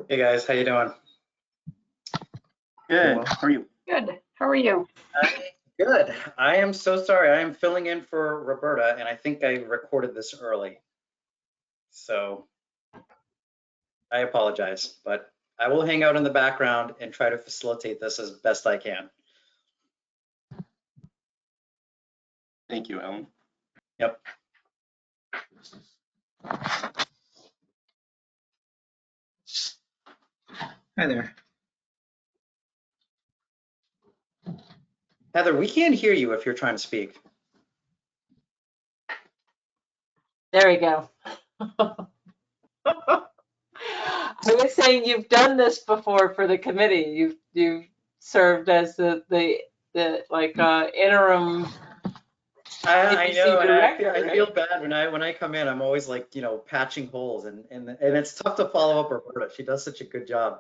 Hey guys, how you doing? Good. How are you? Good. How are you? Good. I am so sorry. I am filling in for Roberta, and I think I recorded this early. So I apologize, but I will hang out in the background and try to facilitate this as best I can. Thank you, Alan. Yep. Hi there. Heather, we can't hear you if you're trying to speak. There we go. I was saying you've done this before for the committee. You've served as the interim. I know, and director, I feel bad when I come in. I'm always like, patching holes, and it's tough to follow up Roberta. She does such a good job.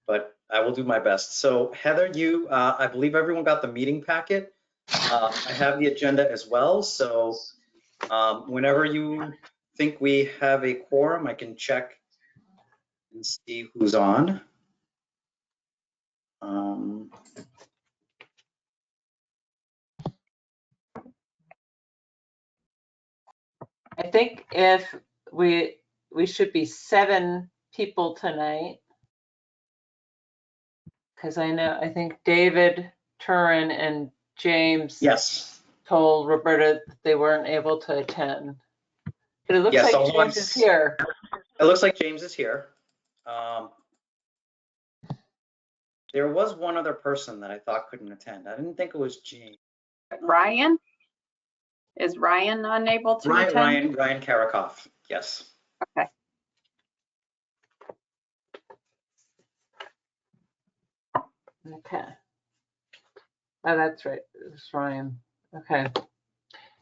But I will do my best. So Heather, I believe everyone got the meeting packet. I have the agenda as well. So whenever you think we have a quorum, I can check and see who's on. I think if we should be 7 people tonight, because I think David, Turin, and James told Roberta that they weren't able to attend. But it looks like James is here. It looks like James is here. There was one other person that I thought couldn't attend. I didn't think it was James. Ryan? Is Ryan unable to attend? Ryan Karakoff, yes. Okay. Okay. Oh, that's right. It was Ryan. Okay.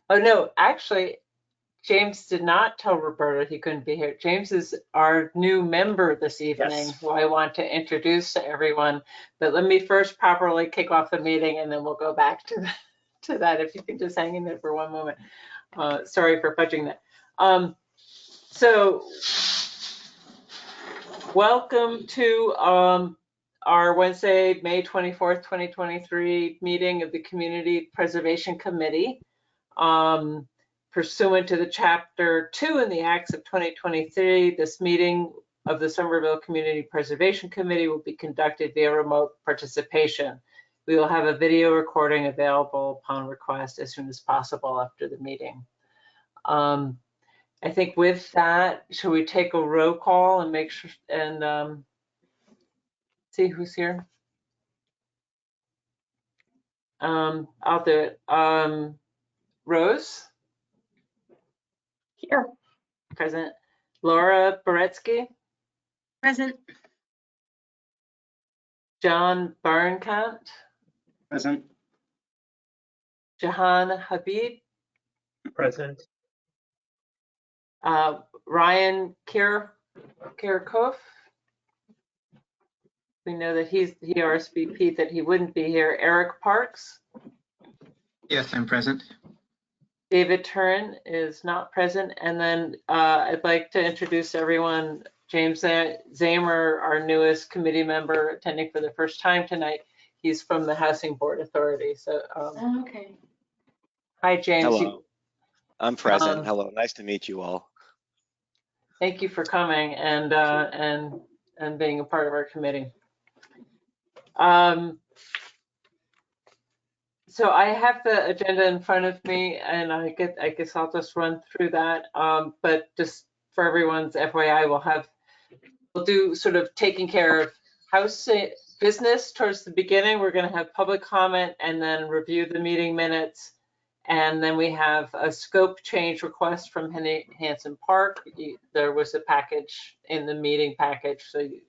Oh, no, actually, James did not tell Roberta he couldn't be here. James is our new member this evening, who I want to introduce to everyone. But let me first properly kick off the meeting, and then we'll go back to that. If you can just hang in there for one moment. Sorry for fudging that. So welcome to our Wednesday, May 24th, 2023 meeting of the Community Preservation Committee. Pursuant to the Chapter 2 in the Acts of 2023, this meeting of the Somerville Community Preservation Committee will be conducted via remote participation. We will have a video recording available upon request as soon as possible after the meeting. I think with that, should we take a roll call and make sure and see who's here? I'll do it. Rose? Here. Present. Laura Boretsky? Present. John Barncant? Present. Jahan Habib? Present. Ryan Kirchhoff? We know that he RSVP'd that he wouldn't be here. Eric Parks? Yes, I'm present. David Turin is not present. And then I'd like to introduce everyone, James Zamer, our newest committee member attending for the first time tonight. He's from the Housing Board Authority. So, okay. Hi, James. Hello. I'm present. Hello. Nice to meet you all. Thank you for coming and being a part of our committee. So I have the agenda in front of me, and I guess I'll just run through that. But just for everyone's FYI, we'll do sort of taking care of house business towards the beginning. We're going to have public comment and then review the meeting minutes. And then we have a scope change request from Hanson Park. There was a package in the meeting package, so you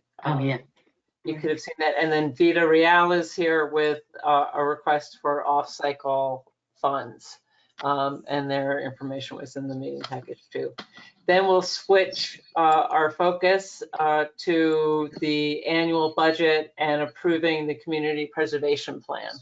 could have seen that. And then Vita Real is here with a request for off-cycle funds. And their information was in the meeting package too. Then we'll switch our focus to the annual budget and approving the community preservation plan.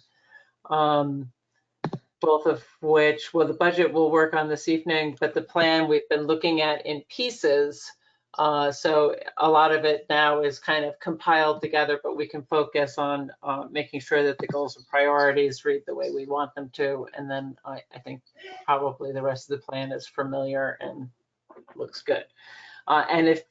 Both of which, well, the budget we'll work on this evening, but the plan we've been looking at in pieces So a lot of it now is kind of compiled together, but we can focus on making sure that the goals and priorities read the way we want them to. And then I think probably the rest of the plan is familiar and looks good. And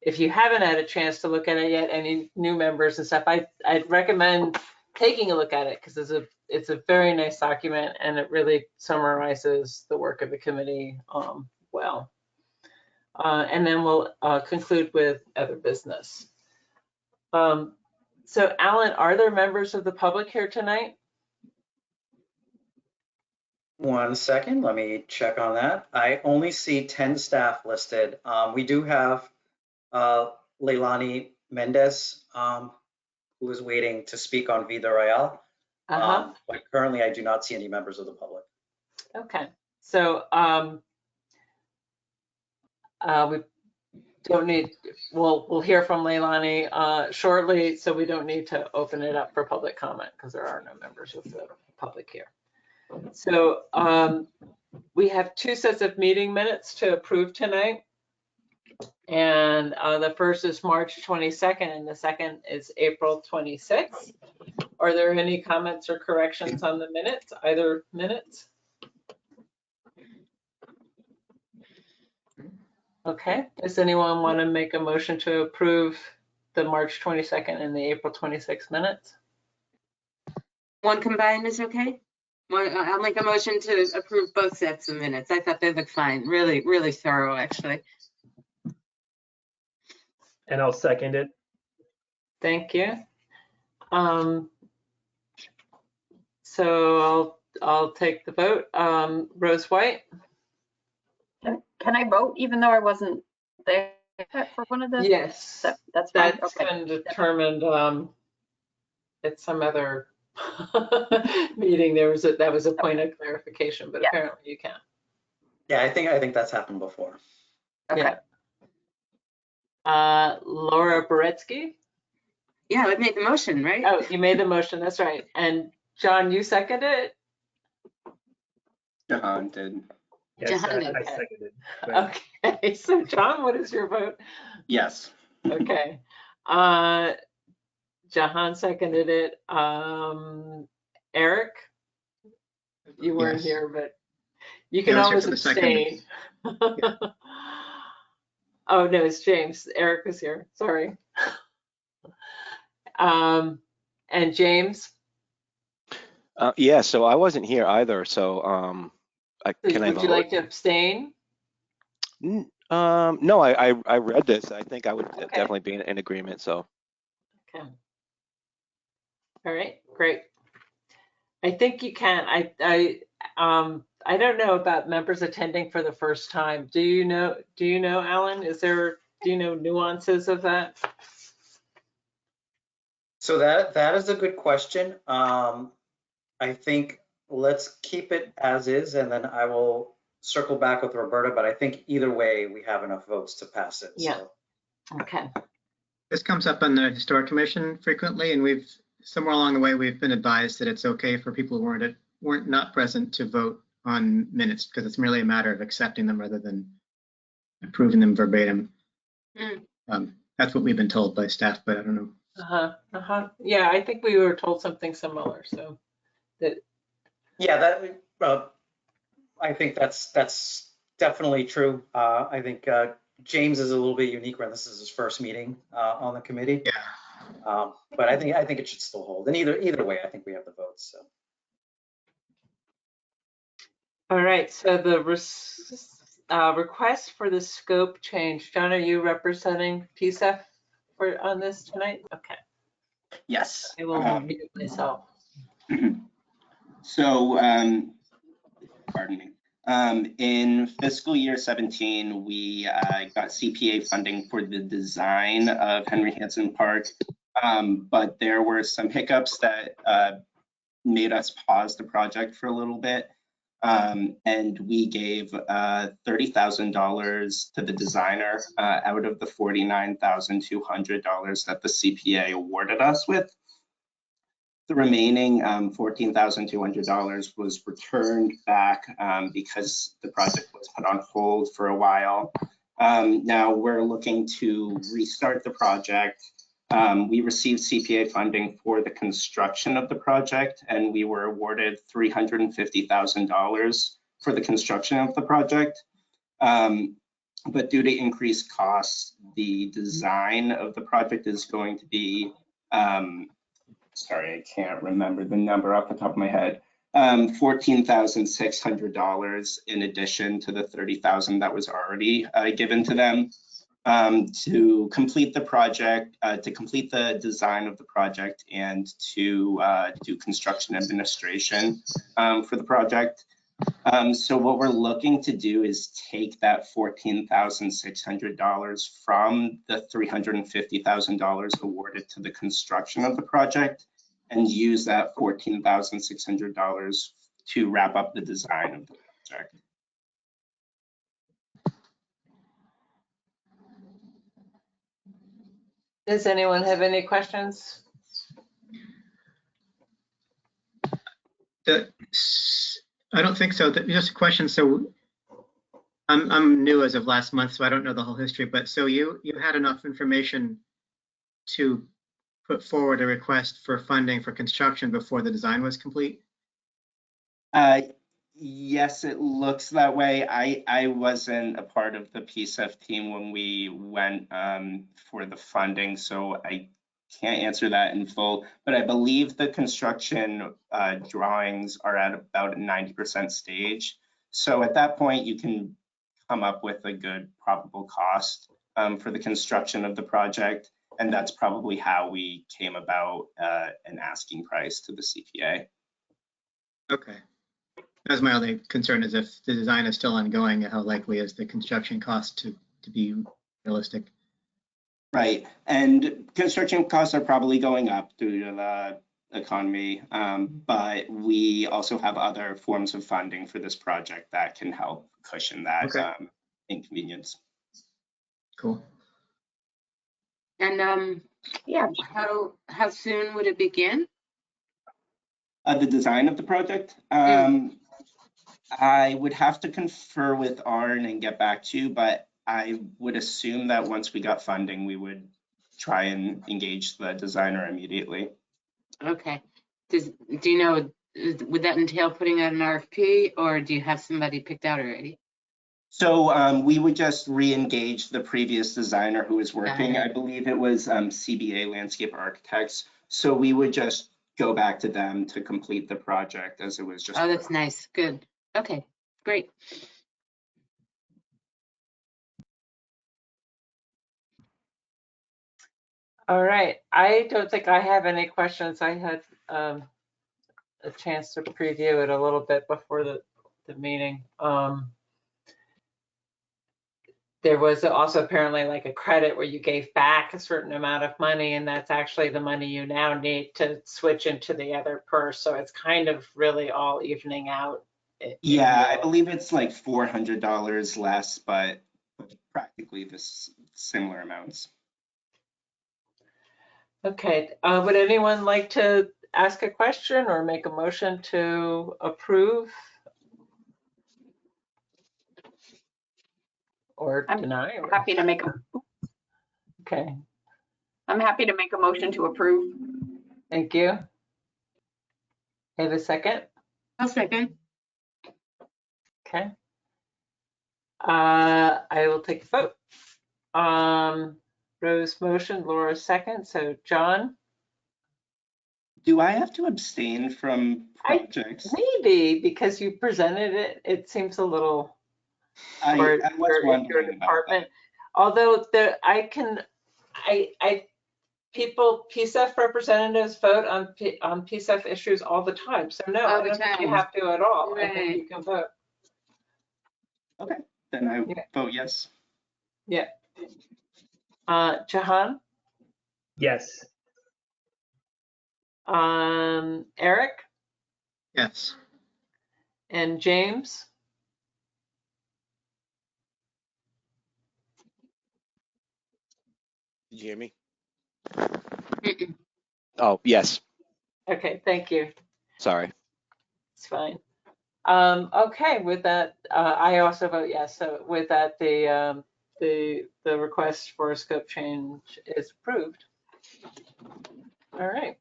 if you haven't had a chance to look at it yet, any new members and stuff, I'd recommend taking a look at it because it's a very nice document and it really summarizes the work of the committee well. And then we'll conclude with other business. So Alan, are there members of the public here tonight? 1 second, let me check on that. I only see 10 staff listed. We do have Leilani Mendez, who is waiting to speak on Vida Real. But currently I do not see any members of the public. Okay, so we don't need, we'll hear from Leilani shortly, so we don't need to open it up for public comment because there are no members of the public here. So we have 2 sets of meeting minutes to approve tonight. And the first is March 22nd and the second is April 26th. Are there any comments or corrections on the minutes, either minutes? Okay, does anyone want to make a motion to approve the March 22nd and the April 26th minutes? One combined is okay? I'll make a motion to approve both sets of minutes. I thought they looked fine. Really, really thorough, actually. And I'll second it. Thank you. So I'll take the vote. Rose White? Can I vote even though I wasn't there for one of the? Yes. That's fine. That's Okay. been determined at some other meeting. That was a point of clarification, but Yeah. apparently you can. Yeah, I think that's happened before. Okay. Yeah. Laura Beretsky? Yeah, I made the motion, right? Oh, you made the motion, that's right. And John, you seconded it? Jahan did. Yes, Jahan, I okay. seconded. Okay, so John, what is your vote? Yes. Okay. Jahan seconded it. Eric? You weren't Yes. here, but you can Yeah, I was here always for the second. abstain. Oh, no, it's James. Eric was here. Sorry. And James? Yeah, so I wasn't here either, so can I Would you vote? like to abstain? No, I read this. I think I would definitely be in agreement, so. Okay. All right, great. I think you can. I don't know about members attending for the first time. Do you know, Alan? Do you know nuances of that? So that is a good question. I think let's keep it as is, and then I will circle back with Roberta, but I think either way, we have enough votes to pass it. Yeah. So. Okay. This comes up on the Historic Commission frequently, and somewhere along the way, we've been advised that it's okay for people who weren't not present to vote on minutes because it's merely a matter of accepting them rather than approving them verbatim. That's what we've been told by staff, but I don't know. Yeah, I think we were told something similar, so that. Yeah, I think that's definitely true. I think James is a little bit unique when this is his first meeting on the committee. Yeah. But I think it should still hold. And either way, I think we have the votes. So. All right, so the request for the scope change. John, are you representing PSEF on this tonight? Okay. Yes. I will mute myself. So, pardon me. In fiscal year 17, we got CPA funding for the design of Henry Hansen Park, but there were some hiccups that made us pause the project for a little bit. And we gave $30,000 to the designer out of the $49,200 that the CPA awarded us with. The remaining $14,200 was returned back because the project was put on hold for a while. Now we're looking to restart the project. We received CPA funding for the construction of the project, and we were awarded $350,000 for the construction of the project. But due to increased costs, the design of the project is going to be, sorry, I can't remember the number off the top of my head, $14,600 in addition to the $30,000 that was already given to them. To complete the project, to complete the design of the project, and to do construction administration for the project. So what we're looking to do is take that $14,600 from the $350,000 awarded to the construction of the project and use that $14,600 to wrap up the design of the project. Does anyone have any questions? I don't think so. Just a question. So I'm new as of last month, so I don't know the whole history, but so you had enough information to put forward a request for funding for construction before the design was complete? Yes, it looks that way. I wasn't a part of the PSEF team when we went for the funding, so I can't answer that in full, but I believe the construction drawings are at about a 90% stage. So at that point, you can come up with a good probable cost for the construction of the project. And that's probably how we came about an asking price to the CPA. Okay. That's my only concern, is if the design is still ongoing, how likely is the construction cost to be realistic? Right, and construction costs are probably going up due to the economy, but we also have other forms of funding for this project that can help cushion that inconvenience. Cool. And Yeah, how soon would it begin? The design of the project, I would have to confer with Arn and get back to you, but I would assume that once we got funding, we would try and engage the designer immediately. Okay. Do you know, would that entail putting out an RFP, or do you have somebody picked out already? So we would just re-engage the previous designer who was working. I believe it was CBA Landscape Architects. So we would just go back to them to complete the project as it was just. Oh, that's nice. Good. Okay, great. All right, I don't think I have any questions. I had a chance to preview it a little bit before the meeting. There was also apparently like a credit where you gave back a certain amount of money, and that's actually the money you now need to switch into the other purse. So it's kind of really all evening out. Yeah, I believe it's like $400 less, but practically this similar amounts. Okay, would anyone like to ask a question or make a motion to approve? Or I'm deny? Or- happy to make Okay, I'm happy to make a motion to approve. thank you. Have a second? I'll second. Okay. I will take the vote. Rose motion, Laura second. So John? Do I have to abstain from projects? Maybe because you presented it, it seems a little. I Or was your wondering about department. Although there, I people, PSEF representatives vote on PSEF issues all the time. So no, All I the don't think you time. have to at all. I think Right. you can vote. Okay, then I Yeah. vote yes. Yeah. Jahan, Yes. Eric, Yes. and James. Did you hear me? Mm-mm. Oh, yes, Okay, thank you. sorry. It's fine. Okay, with that, I also vote yes. So with that, the the request for a scope change is approved. All right.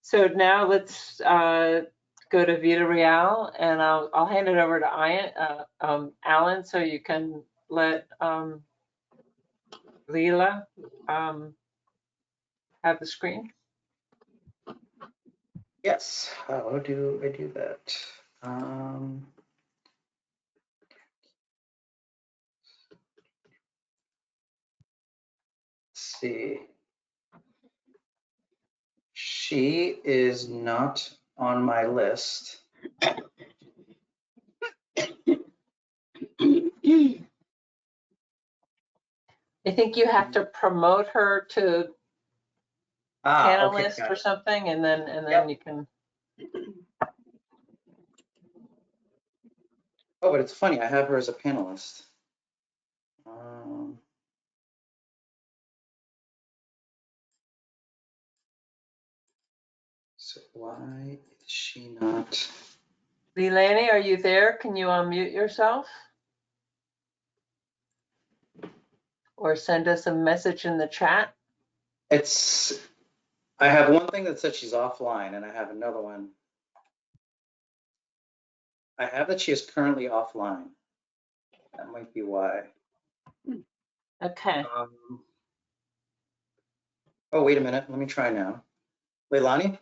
So now let's go to Vida Real, and I'll hand it over to Alan, so you can let Leila have the screen. Yes, how do I do that? Let's see. She is not on my list. I think you have to promote her to Okay, panelist got or it. something, and then Yep. you can. Oh, but it's funny, I have her as a panelist. So why is she not? Leilani, are you there? Can you unmute yourself? Or send us a message in the chat? I have one thing that said she's offline, and I have another one. I have that she is currently offline. That might be why. Okay. Oh, wait a minute, let me try now. Leilani?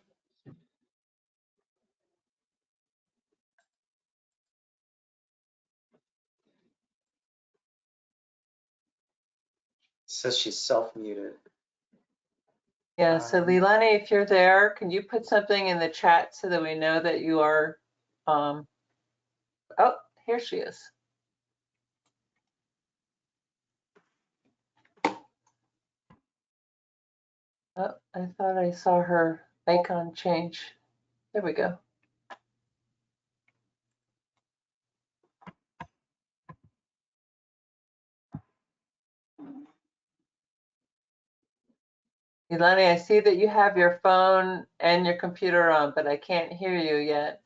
Says she's self-muted. Yeah, so Leilani, if you're there, can you put something in the chat so that we know that you are, oh, here she is. Oh, I thought I saw her icon change. There we go. Leilani, I see that you have your phone and your computer on, but I can't hear you yet.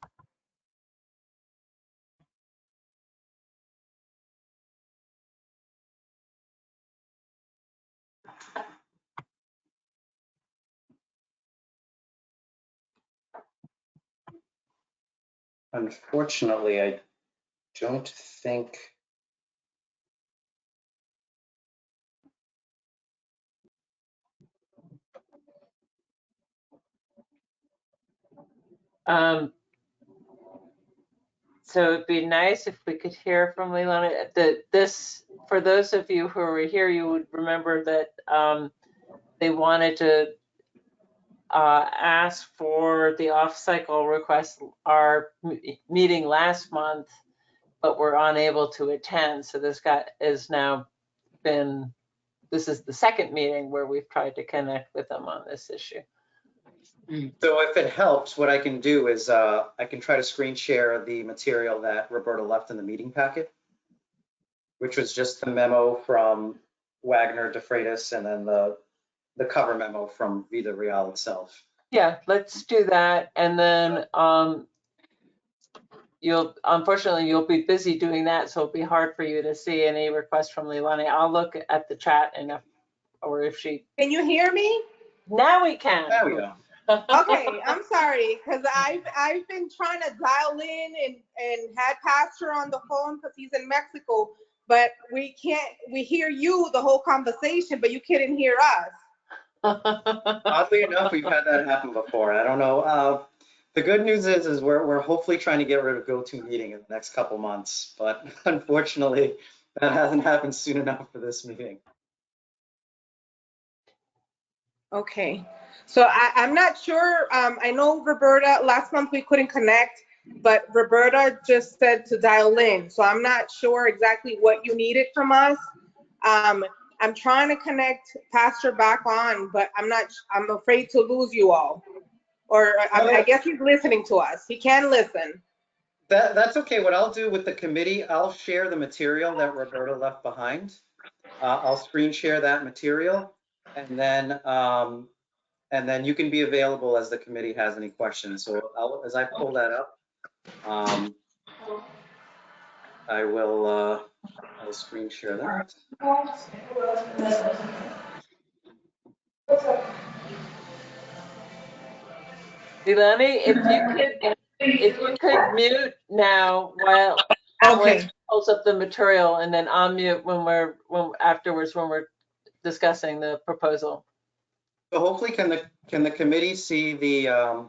Unfortunately, I don't think. So it'd be nice if we could hear from Leilani. For those of you who were here, you would remember that they wanted to ask for the off-cycle request, our meeting last month, but were unable to attend. So this is the second meeting where we've tried to connect with them on this issue. So if it helps, what I can do is I can try to screen share the material that Roberta left in the meeting packet, which was just the memo from Wagner, DeFreitas, and then the cover memo from Vida Real itself. Yeah, let's do that. And then unfortunately, you'll be busy doing that, so it'll be hard for you to see any requests from Leilani. I'll look at the chat and if she. Can you hear me? Now we can. There we go. Okay, I'm sorry, because I've been trying to dial in and had Pastor on the phone because he's in Mexico, but we hear you the whole conversation, but you couldn't hear us. Oddly enough, we've had that happen before. I don't know. The good news is we're hopefully trying to get rid of GoToMeeting in the next couple months, but unfortunately, that hasn't happened soon enough for this meeting. Okay, so I'm not sure. I know Roberta, last month we couldn't connect, but Roberta just said to dial in. So I'm not sure exactly what you needed from us. I'm trying to connect Pastor back on, but I'm afraid to lose you all. Or I guess he's listening to us. He can listen. That's okay. What I'll do with the committee, I'll share the material that Roberta left behind. I'll screen share that material, and then you can be available as the committee has any questions. So as I pull that up, I will screen share that. Leilani, if you could mute now while Okay. Alan pulls up the material, and then unmute when afterwards when we're discussing the proposal. So hopefully can the committee see the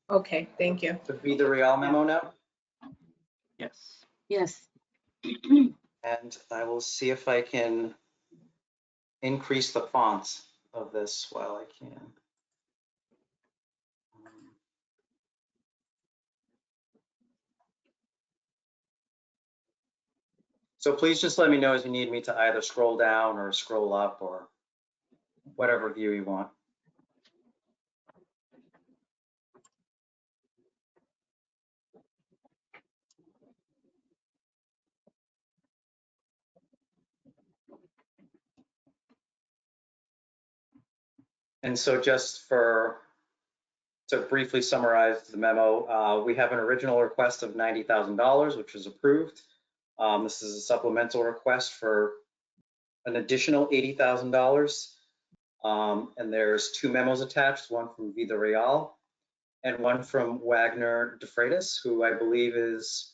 Okay, thank you. Vida Real memo now? Yes. Yes. And I will see if I can increase the fonts of this while I can. So please just let me know if you need me to either scroll down or scroll up or whatever view you want. And so just to briefly summarize the memo, we have an original request of $90,000, which was approved. This is a supplemental request for an additional $80,000. And there's two memos attached, one from Vida Real and one from Wagner de Freitas, who I believe is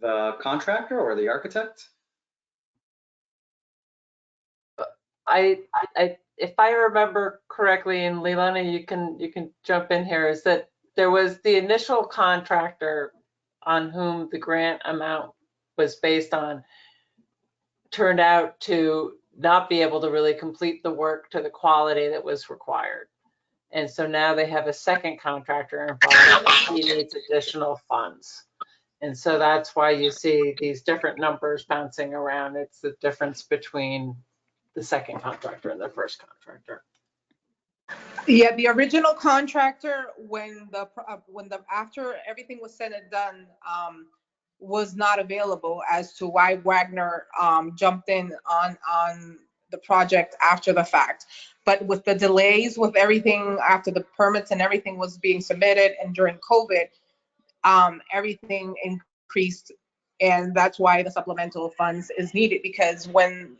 the contractor or the architect. If I remember correctly, and Leilani, you can jump in here, is that there was the initial contractor on whom the grant amount was based on turned out to not be able to really complete the work to the quality that was required. And so now they have a second contractor involved and he needs additional funds. And so that's why you see these different numbers bouncing around. It's the difference between the second contractor and the first contractor. Yeah, the original contractor, when after everything was said and done, was not available as to why Wagner jumped in on the project after the fact. But with the delays, with everything after the permits and everything was being submitted and during COVID, everything increased. And that's why the supplemental funds is needed, because when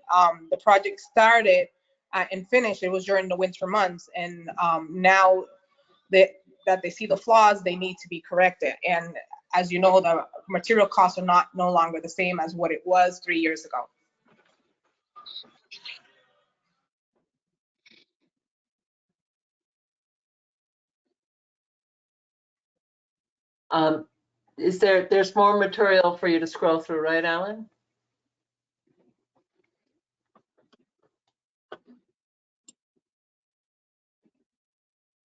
the project started and finished, it was during the winter months. And now that they see the flaws, they need to be corrected. And as you know, the material costs are no longer the same as what it was 3 years ago. There's more material for you to scroll through, right, Alan?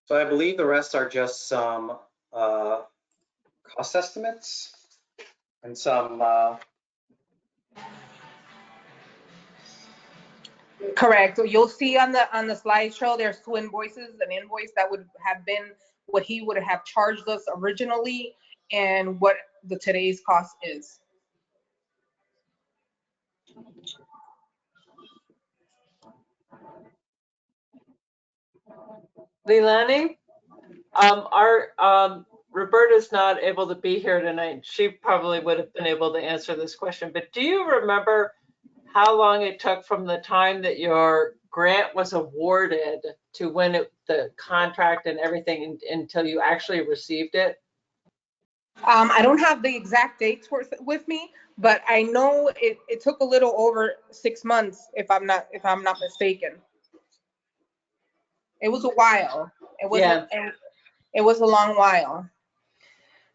So I believe the rest are just some cost estimates and some Correct. So you'll see on the slideshow, there's two invoices, an invoice that would have been what he would have charged us originally and what the today's cost is. Leilani, Roberta's not able to be here tonight. She probably would have been able to answer this question, but do you remember how long it took from the time that your grant was awarded to when the contract and everything until you actually received it? I don't have the exact dates with me, but I know it took a little over 6 months, if I'm not mistaken. It was a while. It was a long while.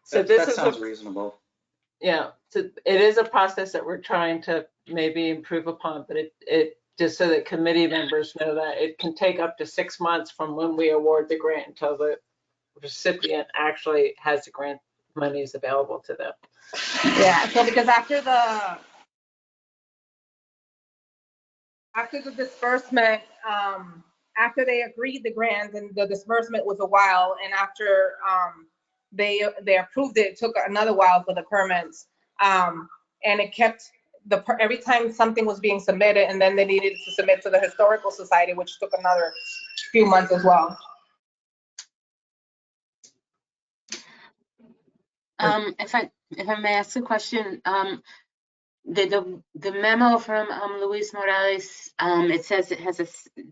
So that sounds reasonable. Yeah, so it is a process that we're trying to maybe improve upon, but it just so that committee members know that it can take up to 6 months from when we award the grant until the recipient actually has the grant monies available to them. Yeah, so because after the disbursement, after they agreed the grant, and the disbursement was a while, and after they approved it, it took another while for the permits, and it kept every time something was being submitted, and then they needed to submit to the Historical Society, which took another few months as well. If I may ask a question, The memo from Luis Morales, it says it has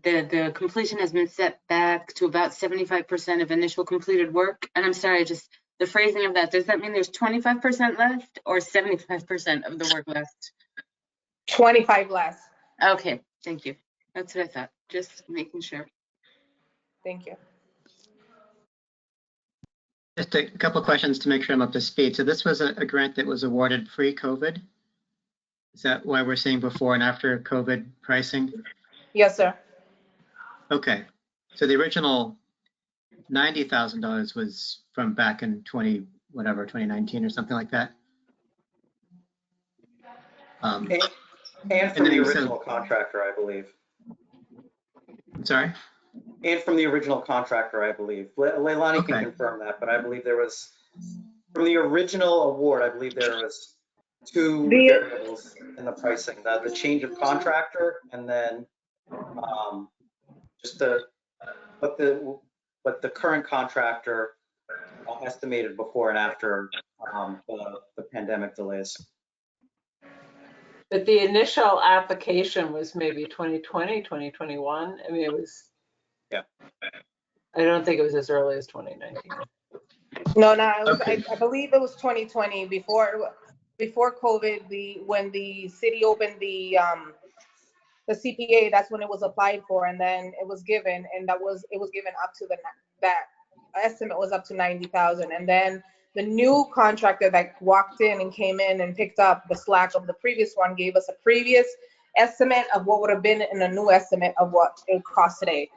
the completion has been set back to about 75% of initial completed work. And I'm sorry, just the phrasing of that, does that mean there's 25% left or 75% of the work left? 25 less. Okay, thank you. That's what I thought, just making sure. Thank you. Just a couple of questions to make sure I'm up to speed. So this was a grant that was awarded pre-COVID? Is that why we're seeing before and after COVID pricing? Yes, sir. Okay. So the original $90,000 was from back in 2019 or something like that? And And from then the you said- original contractor, I believe. I'm sorry? And from the original contractor, I believe. Leilani can Okay. confirm that, but I believe there was, from the original award, I believe there was two variables in the pricing, the change of contractor and then just what the current contractor estimated before and after the pandemic delays. But the initial application was maybe 2020, 2021. I mean, it was. Yeah. I don't think it was as early as 2019. No, it was, Okay. I believe it was 2020 before COVID. When the city opened the CPA, that's when it was applied for, and then it was given, and it was given up to that estimate was up to 90,000, and then the new contractor that walked in and came in and picked up the slack of the previous one gave us a previous estimate of what would have been and a new estimate of what it costs today.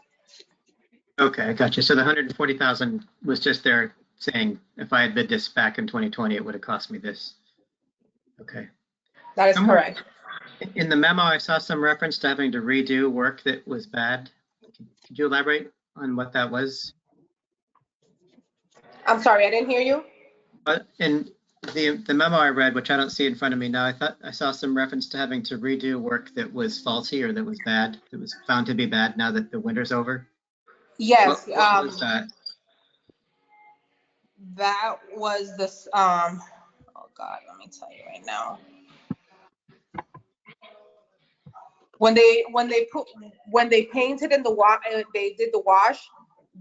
Okay, I got you. So the 140,000 was just there saying if I had bid this back in 2020, it would have cost me this. Okay. That is Somewhere- correct. In the memo, I saw some reference to having to redo work that was bad. Could you elaborate on what that was? I'm sorry, I didn't hear you. But in the memo I read, which I don't see in front of me now, I thought I saw some reference to having to redo work that was faulty or that was bad, that was found to be bad now that the winter's over. Yes, What was that? that was this. Oh God, let me tell you right now. When they painted in the they did the wash,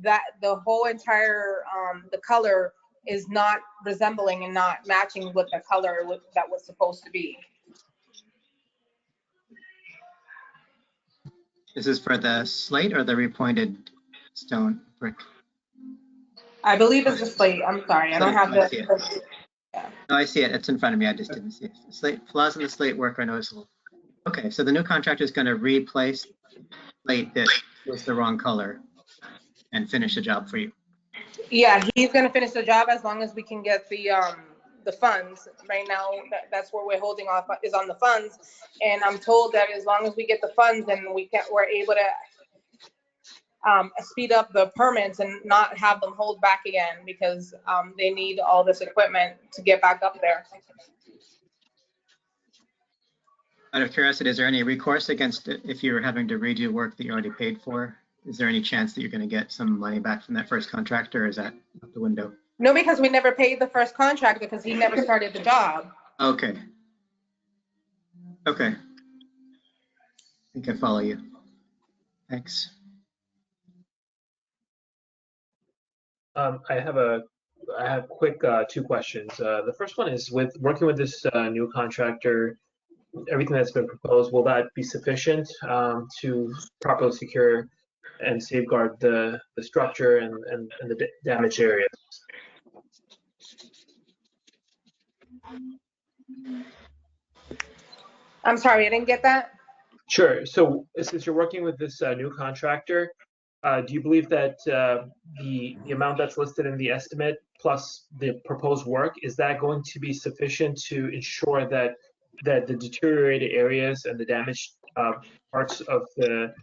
that the whole entire the color is not resembling and not matching with the color that was supposed to be. This is for the slate or the repointed stone brick? I believe it's the slate. I'm sorry, I don't have I see it. the. No, I see it. It's in front of me. I just didn't see it. Slate flaws in the slate work are noticeable. Okay, so the new contractor is going to replace slate that was the wrong color and finish the job for you. Yeah, he's gonna finish the job as long as we can get the funds. Right now, that's where we're holding off is on the funds. And I'm told that as long as we get the funds, then we're able to speed up the permits and not have them hold back again because they need all this equipment to get back up there. Out of curiosity, is there any recourse against it if you're having to redo work that you already paid for? Is there any chance that you're going to get some money back from that first contractor, or is that out the window? No, because we never paid the first contractor because he never started the job. Okay. Okay. I think I follow you. Thanks. I have quick two questions. The first one is with working with this new contractor, everything that's been proposed, will that be sufficient to properly secure and safeguard the structure and the damaged areas? I'm sorry, I didn't get that. Sure. So since you're working with this new contractor, do you believe that the amount that's listed in the estimate plus the proposed work, is that going to be sufficient to ensure that the deteriorated areas and the damaged parts of the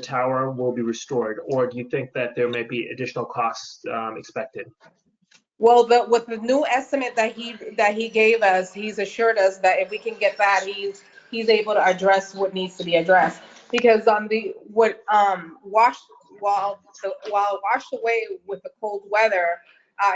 tower will be restored? Or do you think that there may be additional costs expected? Well, with the new estimate that he gave us, he's assured us that if we can get that, he's able to address what needs to be addressed. Because washed away with the cold weather,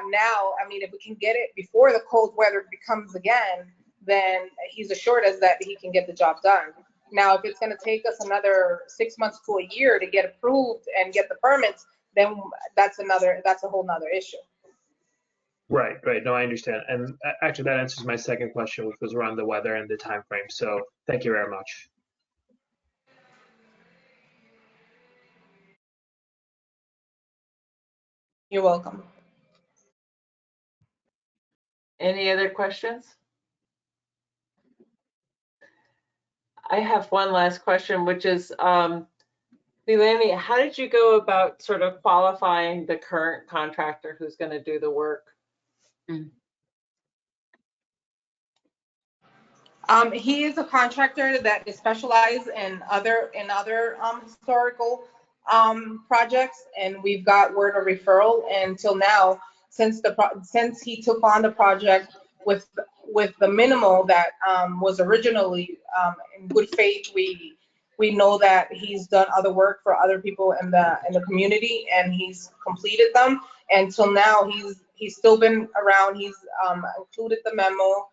now, I mean, if we can get it before the cold weather becomes again, then he's assured us that he can get the job done. Now, if it's gonna take us another 6 months to a year to get approved and get the permits, then that's a whole nother issue. Right, right. No, I understand. And actually, that answers my second question, which was around the weather and the time frame. So thank you very much. You're welcome. Any other questions? I have one last question, which is, Leilani, how did you go about sort of qualifying the current contractor who's going to do the work? He is a contractor that is specialized in other historical projects, and we've got word of referral. And till now, since he took on the project with the minimal that was originally in good faith, we know that he's done other work for other people in the community, and he's completed them. And till now, he's still been around. He's included the memo,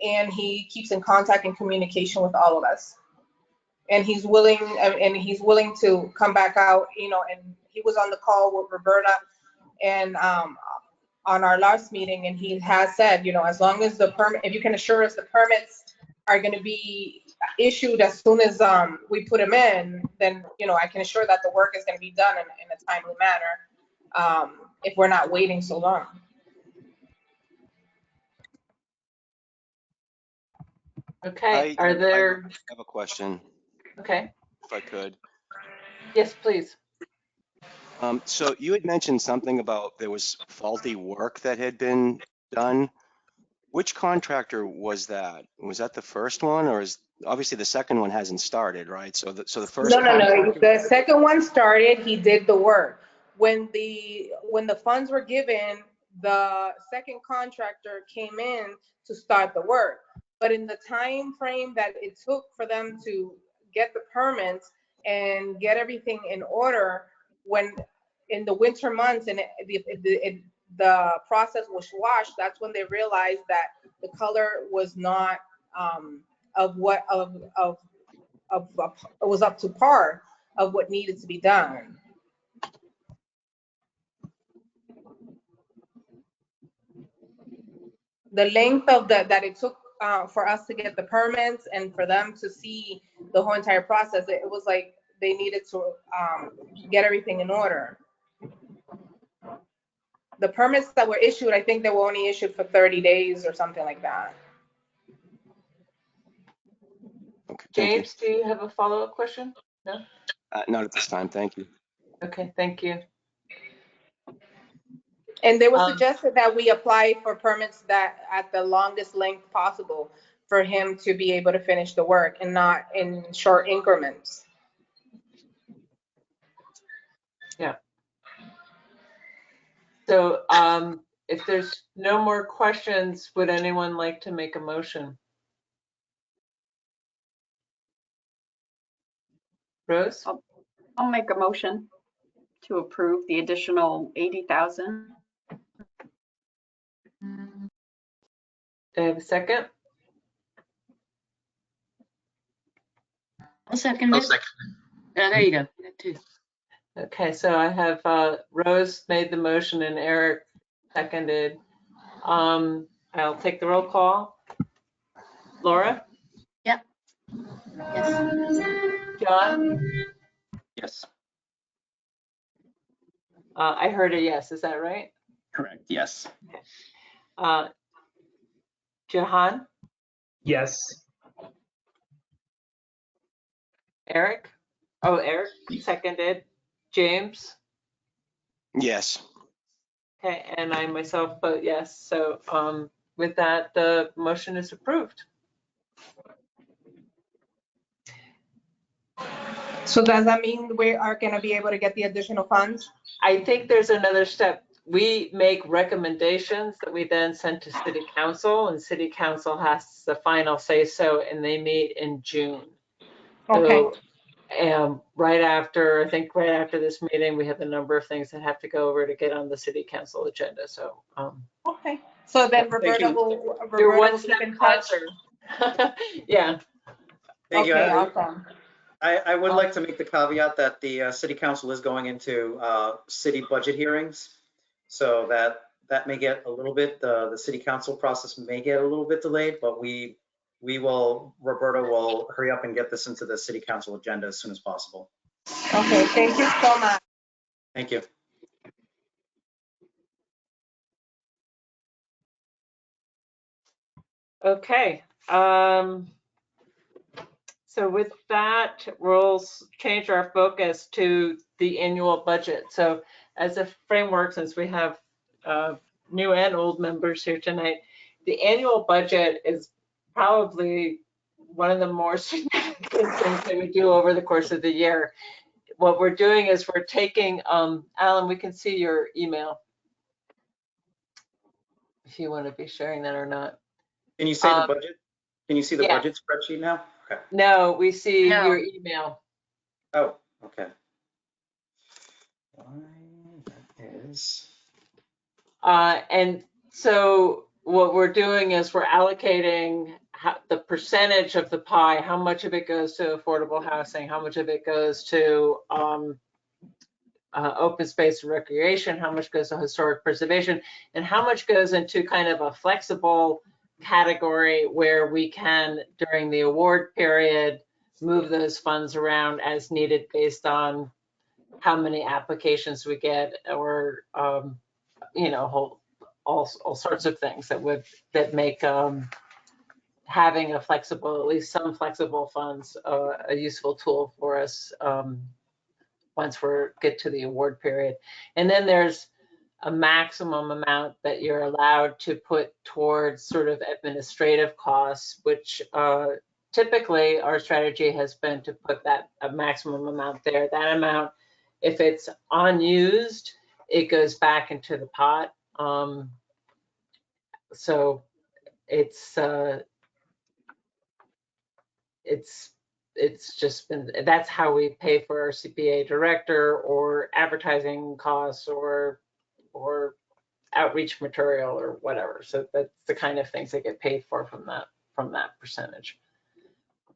and he keeps in contact and communication with all of us. And he's willing to come back out, and he was on the call with Roberta and on our last meeting, and he has said, as long as the permit, if you can assure us the permits are going to be issued as soon as we put them in, then, I can assure that the work is going to be done in a timely manner, if we're not waiting so long. Okay, I there, have a question, okay, if I could. yes, please. So you had mentioned something about there was faulty work that had been done. Which contractor was that? Was that the first one, or is obviously the second one hasn't started, right? So the first. No. The second one started. He did the work. When the funds were given, the second contractor came in to start the work. But in the time frame that it took for them to get the permits and get everything in order, when in the winter months and the process was washed, that's when they realized that the color was not it was up to par of what needed to be done. The length of that it took for us to get the permits and for them to see the whole entire process, it was like they needed to get everything in order. The permits that were issued, I think they were only issued for 30 days or something like that. Okay, thank you. James, do you have a follow-up question? No? Not at this time, thank you. Okay, thank you. And they were suggested that we apply for permits that at the longest length possible for him to be able to finish the work and not in short increments. Yeah. So if there's no more questions, would anyone like to make a motion? Rose? I'll make a motion to approve the additional 80,000. Do I have a second? I'll second it. There you go. That too. Okay, so I have Rose made the motion and Eric seconded. I'll take the roll call. Laura? Yep. Yes. John? Yes, I heard a yes, is that right? correct, yes. Jahan? Yes. Eric? Oh, Eric seconded. James? Yes. Okay, and I myself vote yes. So with that, the motion is approved. So does that mean we are going to be able to get the additional funds? I think there's another step. We make recommendations that we then send to City Council, and City Council has the final say so, and they meet in June. Okay. So, right after this meeting, we have a number of things that have to go over to get on the City Council agenda. So, Okay. So then thank Roberta you. will You're one keep step in touch. closer. Yeah, Thank you. Okay, awesome. I would like to make the caveat that the city council is going into city budget hearings. So that may get a little bit, the city council process may get a little bit delayed, but Roberta will hurry up and get this into the city council agenda as soon as possible. Okay, thank you so much. Thank you. okay. So with that, we'll change our focus to the annual budget. So as a framework, since we have new and old members here tonight, the annual budget is probably one of the more significant things that we do over the course of the year. What we're doing is we're taking, Alan, we can see your email if you want to be sharing that or not. Can you say the budget? Can you see the yeah. budget spreadsheet now? Okay. No, we see No. your email. Oh, okay. That is. And so what we're doing is we're allocating the percentage of the pie, how much of it goes to affordable housing, how much of it goes to open space and recreation, how much goes to historic preservation, and how much goes into kind of a flexible category where we can, during the award period, move those funds around as needed based on how many applications we get, or you know, all sorts of things that make having a flexible, at least some flexible funds, a useful tool for us once we get to the award period. And then there's a maximum amount that you're allowed to put towards sort of administrative costs, which typically our strategy has been to put that a maximum amount there. That amount, if it's unused, it goes back into the pot. So it's just been, that's how we pay for our CPA director or advertising costs or outreach material or whatever. So that's the kind of things that get paid for from that percentage.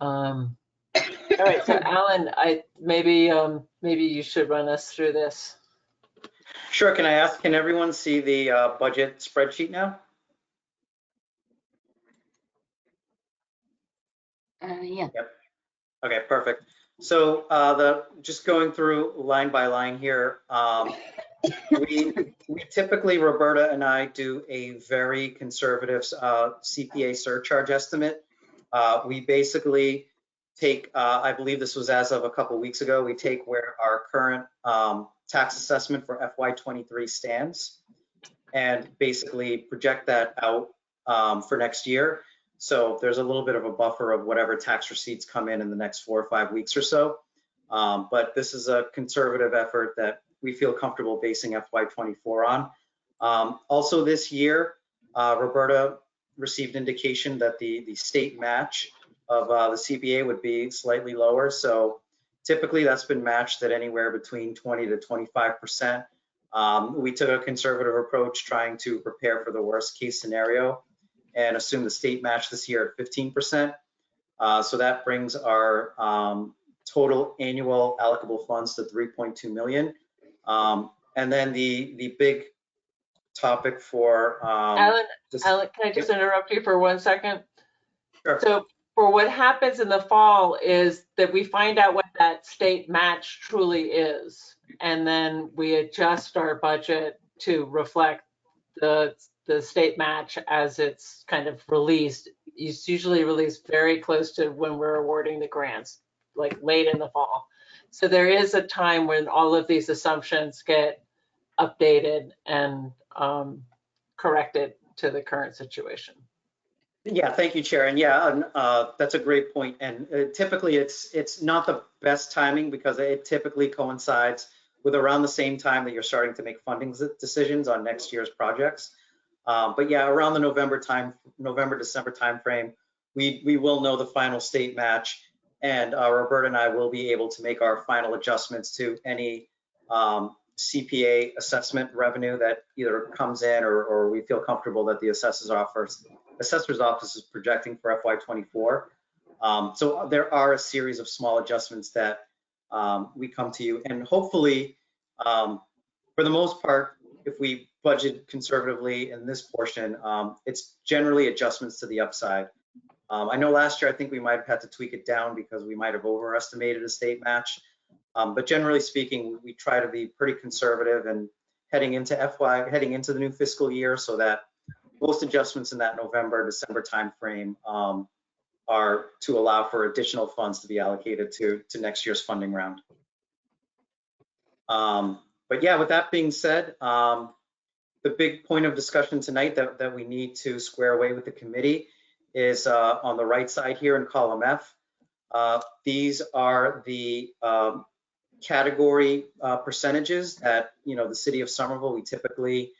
All right, so Alan, maybe you should run us through this. Sure. Can I ask, can everyone see the budget spreadsheet now? Yeah. Yep. Okay, perfect. So just going through line by line here, we typically, Roberta and I, do a very conservative CPA surcharge estimate. We basically take, I believe this was as of a couple weeks ago, we take where our current tax assessment for FY23 stands and basically project that out for next year. So there's a little bit of a buffer of whatever tax receipts come in the next 4 or 5 weeks or so. But this is a conservative effort that we feel comfortable basing FY24 on. Also this year, Roberta received indication that the state match of the CPA would be slightly lower. So typically that's been matched at anywhere between 20 to 25%. We took a conservative approach trying to prepare for the worst case scenario and assume the state match this year at 15%. So that brings our total annual allocable funds to 3.2 million. And then the big topic for Alan, can I just interrupt you for 1 second? Sure. So for what happens in the fall is that we find out what that state match truly is, and then we adjust our budget to reflect the state match as it's kind of released. It's usually released very close to when we're awarding the grants, like late in the fall. So there is a time when all of these assumptions get updated and corrected to the current situation. Yeah, thank you, Chair. And yeah, that's a great point. And typically it's not the best timing because it typically coincides with around the same time that you're starting to make funding decisions on next year's projects. But yeah, around the November-December timeframe, we will know the final state match, and Roberta and I will be able to make our final adjustments to any CPA assessment revenue that either comes in or we feel comfortable that the assessors office assessor's office is projecting for FY24. So there are a series of small adjustments that we come to you, and hopefully, for the most part, if we budget conservatively in this portion, it's generally adjustments to the upside. I know last year I think we might have had to tweak it down because we might have overestimated a state match, but generally speaking, we try to be pretty conservative and heading into the new fiscal year, so that most adjustments in that November, December timeframe are to allow for additional funds to be allocated to next year's funding round. But yeah, with that being said, the big point of discussion tonight that we need to square away with the committee is on the right side here in column F. These are the category percentages that, the city of Somerville, we typically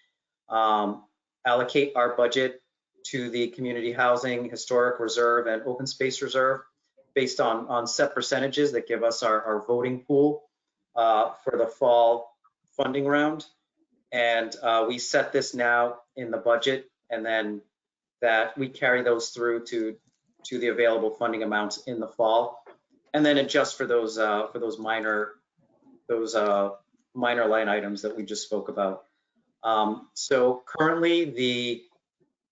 allocate our budget to the community housing, historic reserve, and open space reserve based on set percentages that give us our voting pool for the fall funding round. And we set this now in the budget, and then that we carry those through to the available funding amounts in the fall, and then adjust for those minor line items that we just spoke about. So currently the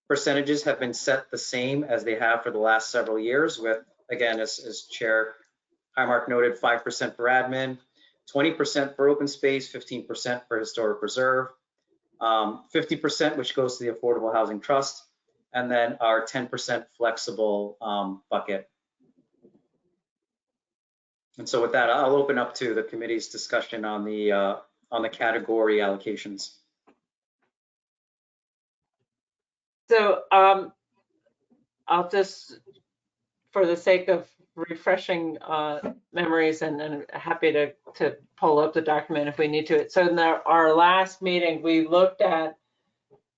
percentages have been set the same as they have for the last several years, with, again, as Chair Highmark noted, 5% for admin, 20% for open space, 15% for historic reserve, 50% which goes to the Affordable Housing Trust, and then our 10% flexible bucket. And so with that, I'll open up to the committee's discussion on the category allocations. So I'll just, for the sake of refreshing memories, and happy to pull up the document if we need to. So in our last meeting, we looked at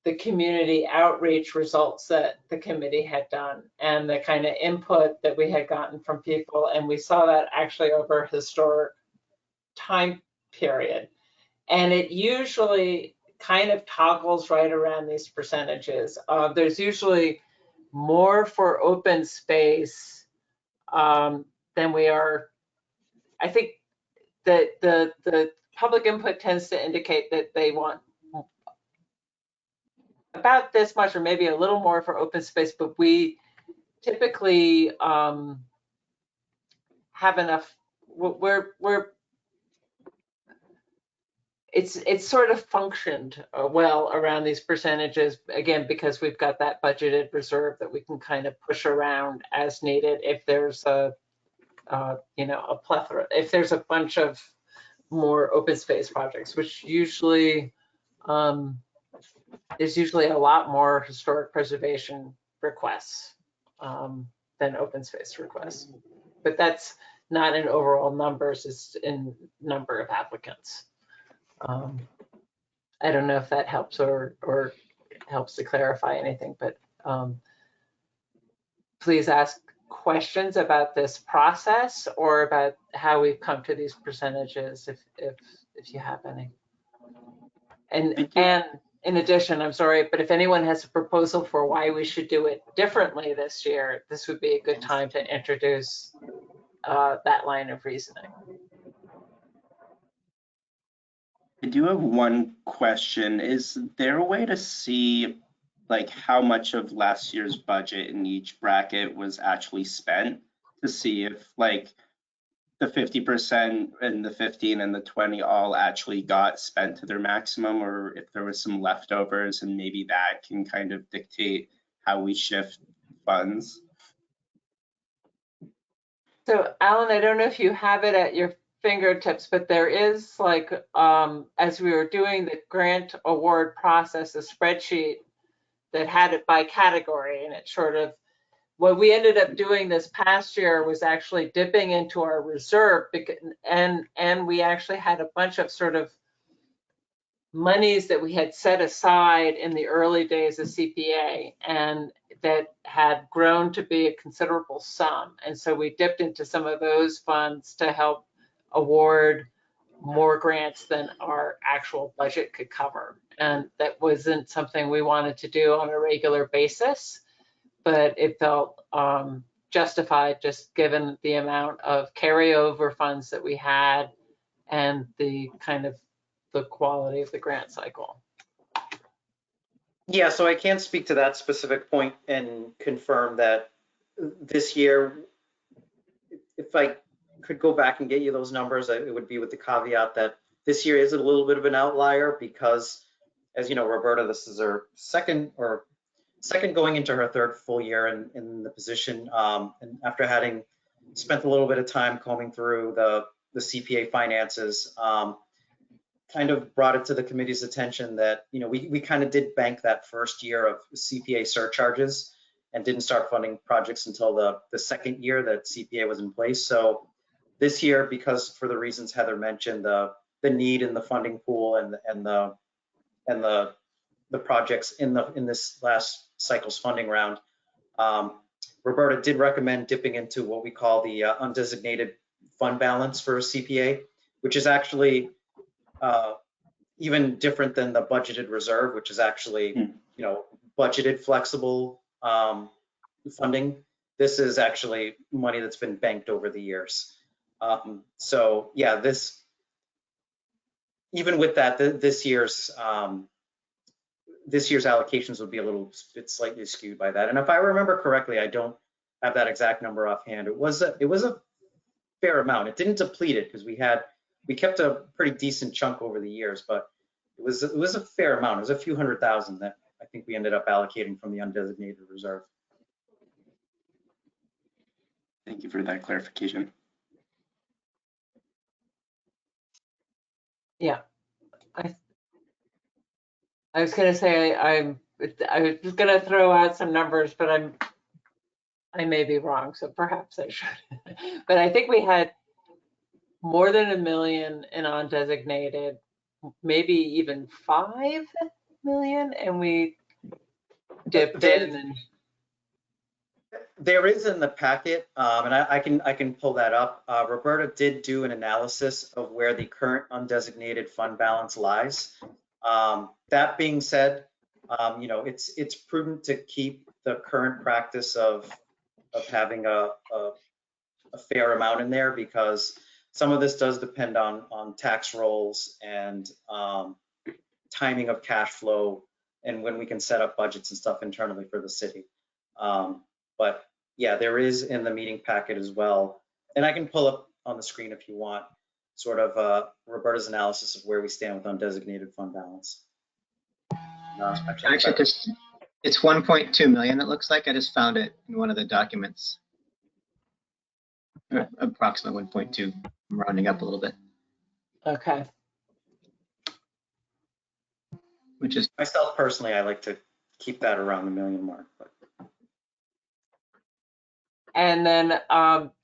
the community outreach results that the committee had done and the kind of input that we had gotten from people. And we saw that actually over a historic time period. And it usually kind of toggles right around these percentages. There's usually more for open space than we are. I think that the public input tends to indicate that they want about this much or maybe a little more for open space, but we typically have enough. It's sort of functioned well around these percentages, again, because we've got that budgeted reserve that we can kind of push around as needed if there's a plethora, if there's a bunch of more open space projects, which usually there's usually a lot more historic preservation requests than open space requests. But that's not in overall numbers, it's in number of applicants. I don't know if that helps or helps to clarify anything, but please ask questions about this process or about how we've come to these percentages if you have any. And in addition, I'm sorry, but if anyone has a proposal for why we should do it differently this year, this would be a good time to introduce that line of reasoning. I do have one question. Is there a way to see like how much of last year's budget in each bracket was actually spent, to see if like the 50% and the 15 and the 20 all actually got spent to their maximum, or if there was some leftovers, and maybe that can kind of dictate how we shift funds? So Alan, I don't know if you have it at your fingertips, but there is like, as we were doing the grant award process, a spreadsheet that had it by category, and it sort of, what we ended up doing this past year was actually dipping into our reserve, and we actually had a bunch of sort of monies that we had set aside in the early days of CPA and that had grown to be a considerable sum. And so we dipped into some of those funds to help award more grants than our actual budget could cover. And that wasn't something we wanted to do on a regular basis. but it felt justified just given the amount of carryover funds that we had and the kind of the quality of the grant cycle. Yeah, so I can't speak to that specific point and confirm that this year, if I could go back and get you those numbers, it would be with the caveat that this year is a little bit of an outlier because, as you know, Roberta, this is her second going into her third full year in the position. And after having spent a little bit of time combing through the CPA finances, kind of brought it to the committee's attention that, you know, we kind of did bank that first year of CPA surcharges and didn't start funding projects until the second year that CPA was in place. So this year, because for the reasons Heather mentioned, the need in the funding pool and the projects in this last cycle's funding round, Roberta did recommend dipping into what we call the undesignated fund balance for CPA, which is actually even different than the budgeted reserve, which is actually, you know, budgeted flexible funding. This is actually money that's been banked over the years. So yeah, even with that, this year's allocations would be a little bit slightly skewed by that. And if I remember correctly, I don't have that exact number offhand. It was a fair amount. It didn't deplete it because we kept a pretty decent chunk over the years, but it was a fair amount. It was a few $100,000 that I think we ended up allocating from the undesignated reserve. Thank you for that clarification. Yeah, I was gonna say I was gonna throw out some numbers, but I may be wrong, so perhaps I should. But I think we had more than $1 million in undesignated, maybe even 5 million, and we dipped in. And there is in the packet, and I can pull that up. Roberta did do an analysis of where the current undesignated fund balance lies. That being said, you know, it's prudent to keep the current practice of having a fair amount in there because some of this does depend on tax rolls and timing of cash flow and when we can set up budgets and stuff internally for the city. But yeah, there is in the meeting packet as well. And I can pull up on the screen if you want, sort of Roberta's analysis of where we stand with undesignated fund balance. Actually, it's 1.2 million, it looks like. I just found it in one of the documents. Approximately 1.2. I'm rounding up a little bit. okay. Which is Myself personally, I like to keep that around the $1 million mark. But. And then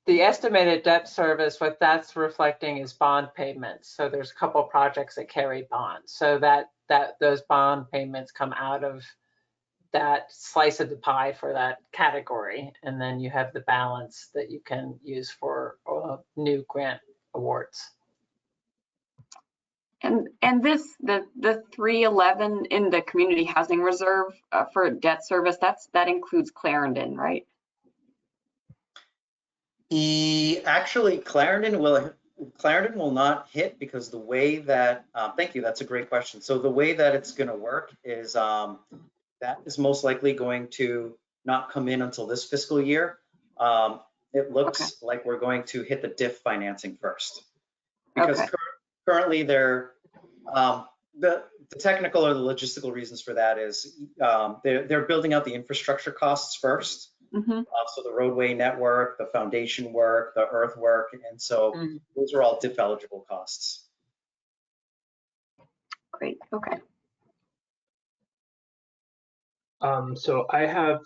the estimated debt service, what that's reflecting is bond payments. So there's a couple of projects that carry bonds. So that those bond payments come out of that slice of the pie for that category. And then you have the balance that you can use for new grant awards. And this, the 311 in the community housing reserve for debt service, that includes Clarendon, right? Actually, Clarendon will not hit because the way that, thank you, that's a great question. So the way that it's going to work is that is most likely going to not come in until this fiscal year. It looks like we're going to hit the DIF financing first because currently they're, the technical or the logistical reasons for that is they're building out the infrastructure costs first. Mm-hmm. So the roadway network, the foundation work, the earthwork, and so those are all DIF eligible costs. Great, okay. So I have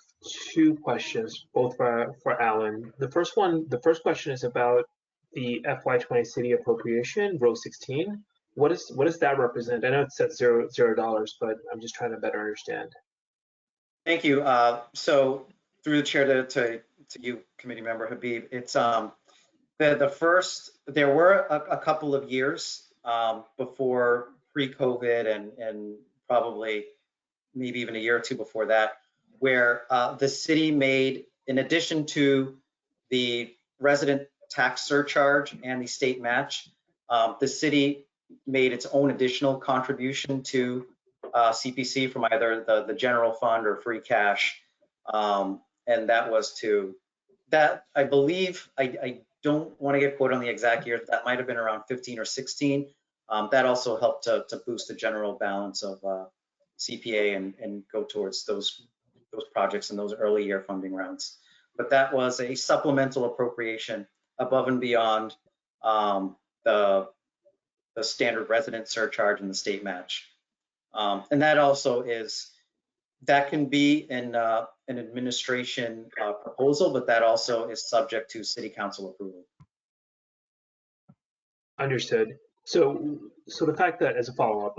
two questions, both for Alan. The first question is about the FY20 city appropriation, row 16. What does that represent? I know it says $0, but I'm just trying to better understand. Thank you. So through the chair to you, committee member Habib, it's the first. There were a couple of years before pre-COVID and probably maybe even a year or two before that, where the city made, in addition to the resident tax surcharge and the state match, the city made its own additional contribution to CPC from either the general fund or free cash. And that was to, that I believe, I don't want to get quoted on the exact year, that might have been around 15 or 16. That also helped to boost the general balance of CPA and go towards those projects in those early year funding rounds. But that was a supplemental appropriation above and beyond the standard resident surcharge and the state match. And that also is, that can be an administration proposal, but that also is subject to city council approval. Understood. So the fact that, as a follow-up,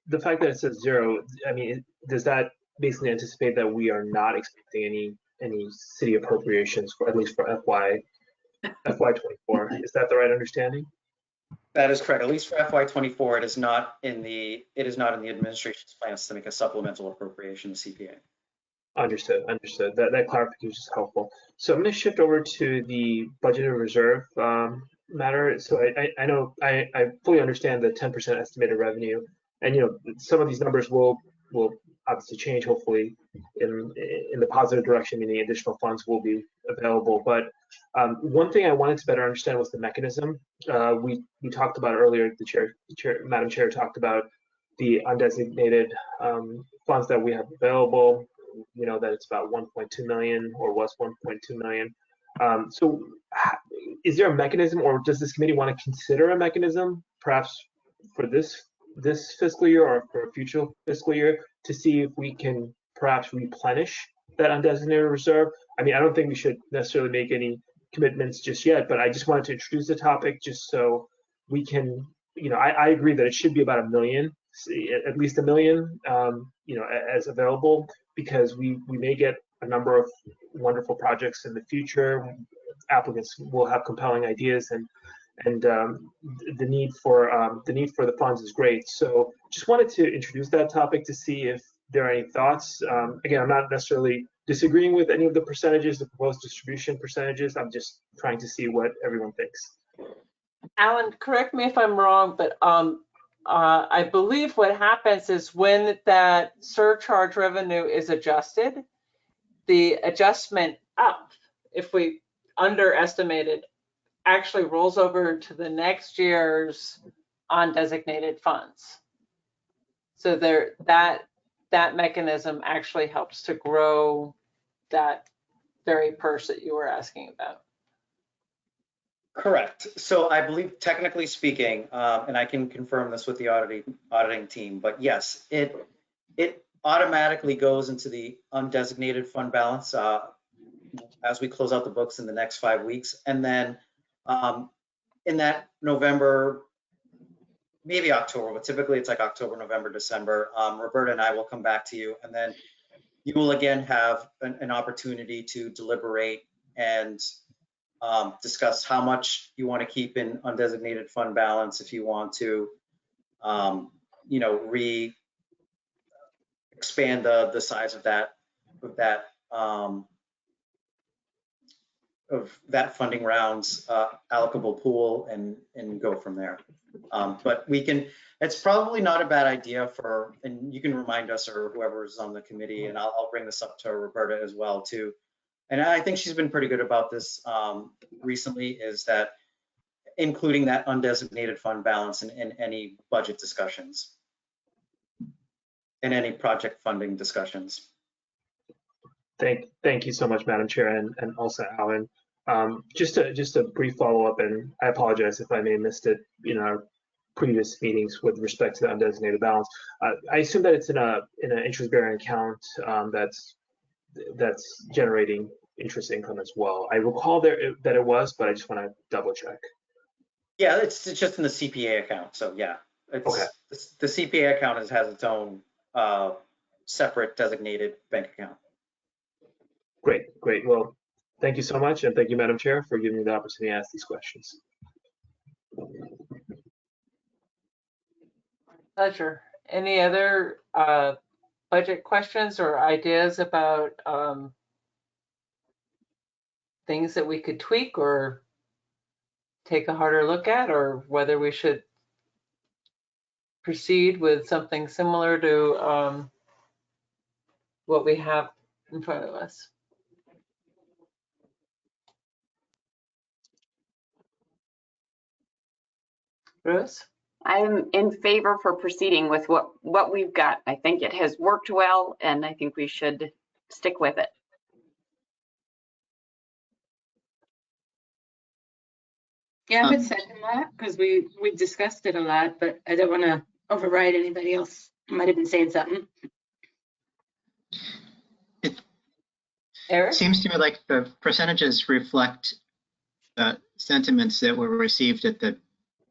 the fact that it says 0, I mean, does that basically anticipate that we are not expecting any city appropriations for, at least for FY24? Is that the right understanding? That is correct. At least for FY24, it is not in the administration's plans to make a supplemental appropriation to CPA. Understood. That clarification is helpful. So I'm going to shift over to the budgeted reserve matter. So I know I fully understand the 10% estimated revenue, and some of these numbers will obviously change, hopefully in the positive direction, meaning additional funds will be available. But one thing I wanted to better understand was the mechanism. We talked about earlier. Madam Chair talked about the undesignated funds that we have available. That it's about 1.2 million, or was 1.2 million. So is there a mechanism, or does this committee want to consider a mechanism, perhaps for this fiscal year or for a future fiscal year, to see if we can perhaps replenish that undesignated reserve? I mean, I don't think we should necessarily make any commitments just yet, but I just wanted to introduce the topic just so we can, I agree that it should be about $1 million, at least $1 million, as available, because we may get a number of wonderful projects in the future. Applicants will have compelling ideas, and the need for the funds is great. So just wanted to introduce that topic to see if there are any thoughts. Again, I'm not necessarily disagreeing with any of the percentages, the proposed distribution percentages. I'm just trying to see what everyone thinks. Alan, correct me if I'm wrong, but I believe what happens is when that surcharge revenue is adjusted, the adjustment up, if we underestimated, actually rolls over to the next year's undesignated funds. So that mechanism actually helps to grow that very purse that you were asking about. Correct. So I believe, technically speaking, and I can confirm this with the auditing team, but yes, it automatically goes into the undesignated fund balance as we close out the books in the next 5 weeks. And then in that November, maybe October, but typically it's like October, November, December, Roberta and I will come back to you, and then you will again have an opportunity to deliberate and discuss how much you want to keep in undesignated fund balance, if you want to, expand the size of that funding round's allocable pool and go from there. But it's probably not a bad idea and you can remind us or whoever's on the committee, and I'll bring this up to Roberta as well too. And I think she's been pretty good about this recently, is that including that undesignated fund balance in any budget discussions and any project funding discussions. Thank you so much, Madam Chair, and also Alan. Just a brief follow-up, and I apologize if I may have missed it in our previous meetings with respect to the undesignated balance. I assume that it's in an interest-bearing account that's generating interest income as well. I recall that it was, but I just want to double check. Yeah, it's just in the CPA account. So yeah, Okay. The CPA account has its own separate designated bank account. Great. Well, thank you so much, and thank you, Madam Chair, for giving me the opportunity to ask these questions. Pleasure. Any other budget questions or ideas about things that we could tweak or take a harder look at, or whether we should proceed with something similar to what we have in front of us. Bruce? I'm in favor for proceeding with what we've got. I think it has worked well, and I think we should stick with it. Yeah, I would second that because we discussed it a lot, but I don't want to override anybody else. Might have been saying something. Eric? Seems to me like the percentages reflect the sentiments that were received at the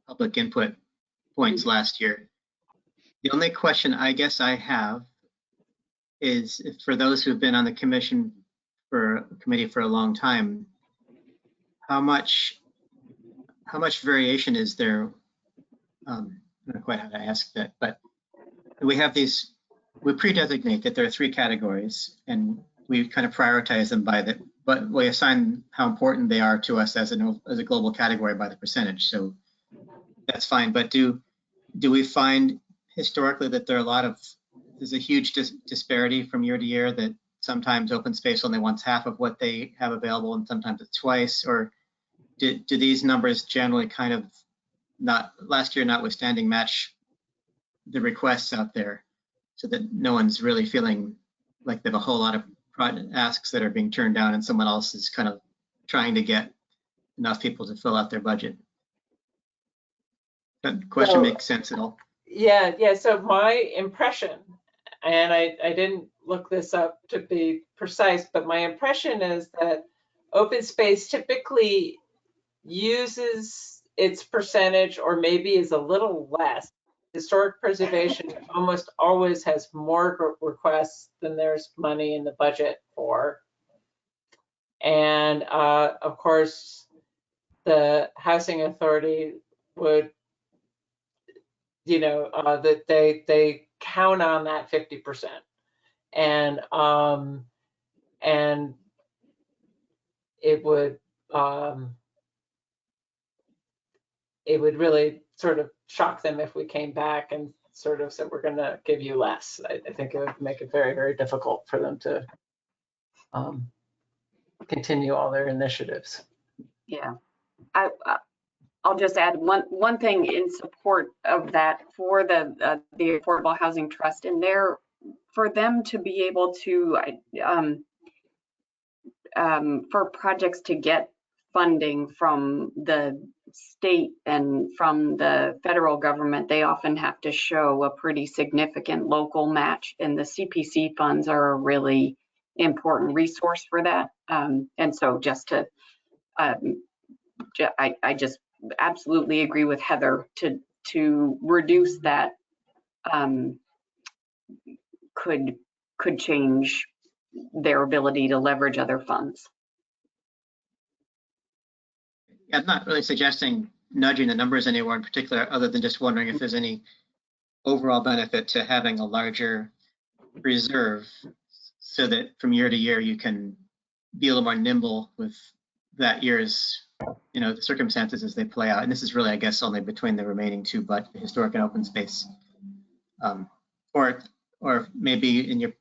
public input points last year. The only question I guess I have is if for those who've been on the committee for a long time, how much variation is there? I don't know quite how to ask that, but we have these, we pre-designate that there are 3 categories and we kind of prioritize them but we assign how important they are to us as a global category by the percentage. So that's fine. But do we find historically that there's a huge disparity from year to year, that sometimes open space only wants half of what they have available and sometimes it's twice? Or do these numbers generally kind of, not last year notwithstanding, match the requests out there so that no one's really feeling like they have a whole lot of asks that are being turned down and someone else is kind of trying to get enough people to fill out their budget? That question makes sense at all? Yeah. So my impression, and I didn't look this up to be precise, but my impression is that open space typically uses its percentage or maybe is a little less. Historic preservation almost always has more requests than there's money in the budget for. And of course, the housing authority would, that they count on that 50%. And it would really sort of shock them if we came back and sort of said, we're going to give you less. I think it would make it very, very difficult for them to continue all their initiatives. Yeah, I'll just add one thing in support of that for the Affordable Housing Trust, and for them to be able to for projects to get funding from the state and from the federal government, they often have to show a pretty significant local match, and the CPC funds are a really important resource for that. And so just to, I just absolutely agree with Heather to reduce that could change their ability to leverage other funds. I'm not really suggesting nudging the numbers anywhere in particular, other than just wondering if there's any overall benefit to having a larger reserve so that from year to year you can be a little more nimble with that year's, the circumstances as they play out. And this is really, I guess, only between the remaining 2, but historic and open space. Or maybe in your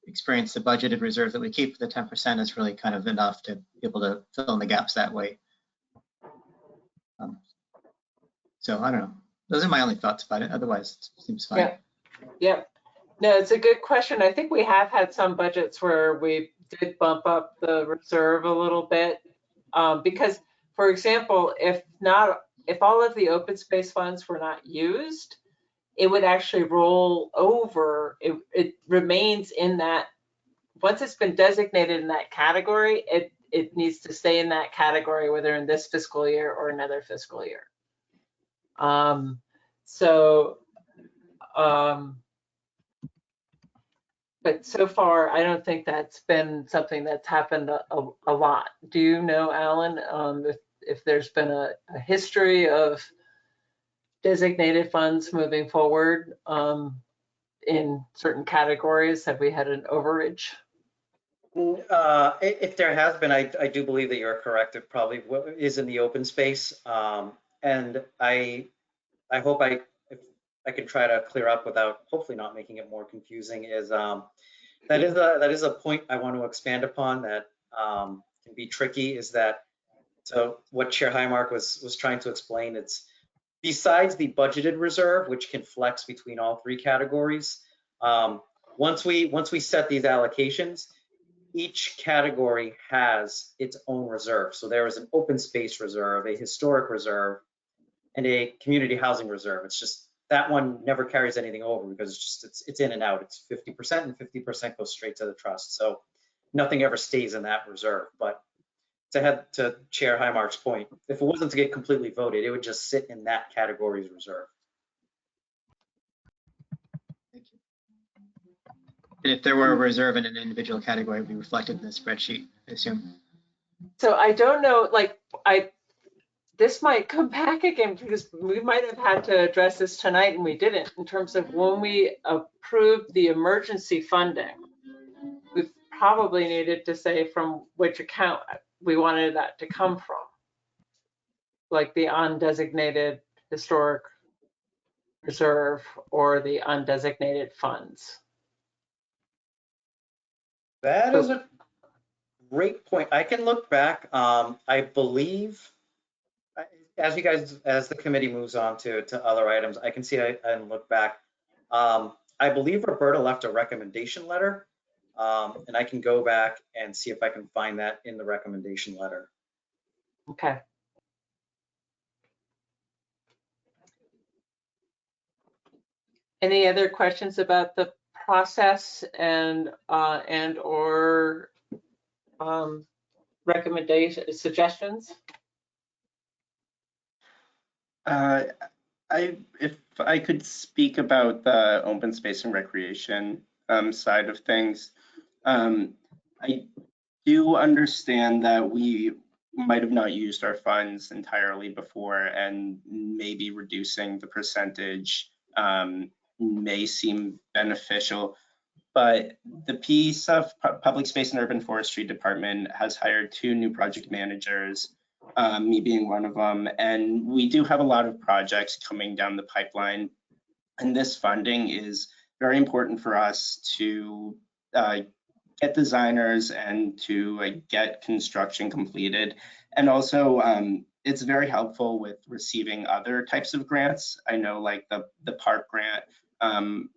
experience, the budgeted reserve that we keep, the 10% is really kind of enough to be able to fill in the gaps that way. So I don't know. Those are my only thoughts about it. Otherwise, it seems fine. Yeah. No, it's a good question. I think we have had some budgets where we did bump up the reserve a little bit because, for example, if all of the open space funds were not used, it would actually roll over. It remains in that. Once it's been designated in that category, it needs to stay in that category, whether in this fiscal year or another fiscal year. But so far, I don't think that's been something that's happened a lot. Do you know, Alan, if there's been a history of designated funds moving forward in certain categories? Have we had an overage? If there has been, I do believe that you're correct. It probably is in the open space. And I hope if I can try to clear up without hopefully not making it more confusing is that is a point I want to expand upon that can be tricky is that, so what Chair Highmark was trying to explain, it's besides the budgeted reserve, which can flex between all three categories. Once we set these allocations, each category has its own reserve. So there is an open space reserve, a historic reserve, and a community housing reserve. It's just that one never carries anything over because it's in and out. It's 50% and 50% goes straight to the trust. So nothing ever stays in that reserve. But to head to Chair Highmark's point, if it wasn't to get completely voted, it would just sit in that category's reserve. Thank you. And if there were a reserve in an individual category, it would be reflected in the spreadsheet, I assume. So I don't know, like, this might come back again because we might have had to address this tonight and we didn't, in terms of when we approved the emergency funding. We probably needed to say from which account we wanted that to come from, like the undesignated historic reserve or the undesignated funds. That is a great point. I can look back. I believe as the committee moves on to other items, I can see and look back. I believe Roberta left a recommendation letter, and I can go back and see if I can find that in the recommendation letter. Okay. Any other questions about the process and or recommendation suggestions? If I could speak about the open space and recreation side of things, I do understand that we might have not used our funds entirely before, and maybe reducing the percentage may seem beneficial. But the PSUF, Public Space and Urban Forestry Department, has hired 2 new project managers, me being one of them. And we do have a lot of projects coming down the pipeline. And this funding is very important for us to get designers and to get construction completed. And also, it's very helpful with receiving other types of grants. I know like the park grant,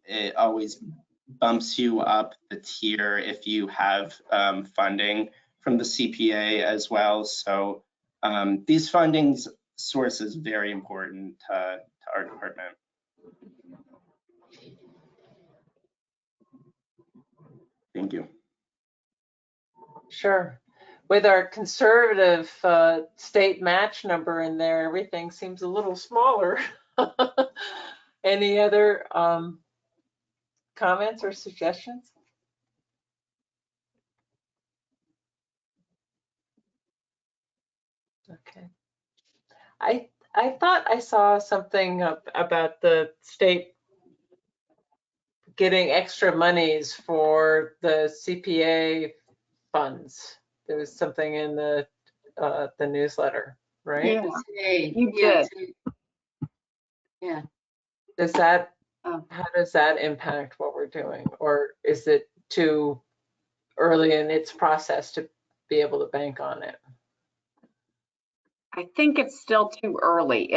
it always bumps you up the tier if you have funding from the CPA as well. So these funding sources very important to our department. Thank you. Sure. With our conservative state match number in there, everything seems a little smaller. Any other comments or suggestions? Okay. I thought I saw something about the state getting extra monies for the CPA funds. There was something in the newsletter, right? Yeah. You did. Yeah. Does that, Oh. how does that impact what we're doing? Or is it too early in its process to be able to bank on it? I think it's still too early.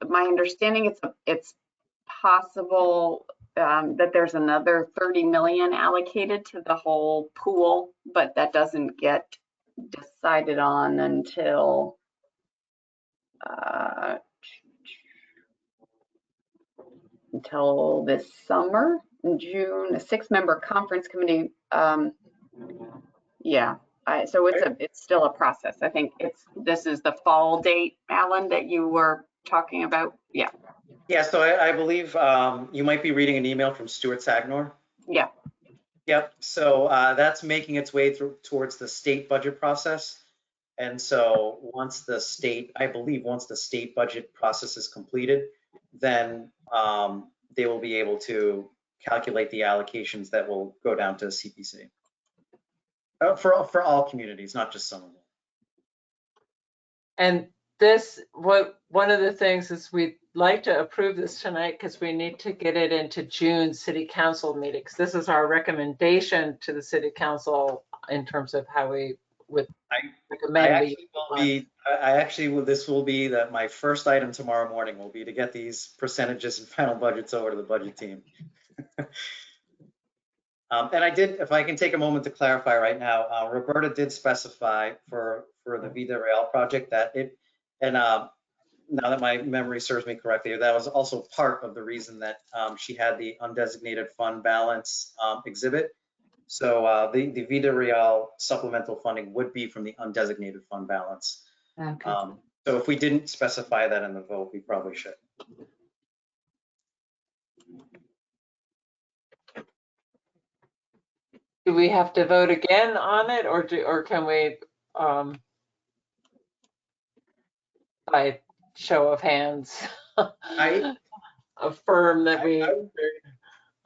My understanding it's possible that there's another 30 million allocated to the whole pool, but that doesn't get decided on until this summer, in June. A 6-member conference committee. Yeah. So it's still a process. I think this is the fall date, Alan, that you were talking about. Yeah. Yeah, so I believe you might be reading an email from Stuart Sagnor. Yeah. Yep, so that's making its way towards the state budget process. And so once the state budget process is completed, then they will be able to calculate the allocations that will go down to CPC. For all communities, not just some of them. And one of the things is we'd like to approve this tonight because we need to get it into June city council meetings. This is our recommendation to the city council in terms of how we would recommend. This will be that my first item tomorrow morning will be to get these percentages and final budgets over to the budget team. And I did, if I can take a moment to clarify right now, Roberta did specify for the Vida Real project that it, and now that my memory serves me correctly, that was also part of the reason that she had the undesignated fund balance exhibit. So the Vida Real supplemental funding would be from the undesignated fund balance. Okay. So if we didn't specify that in the vote, we probably should. Do we have to vote again on it, or can we, by show of hands, affirm that we?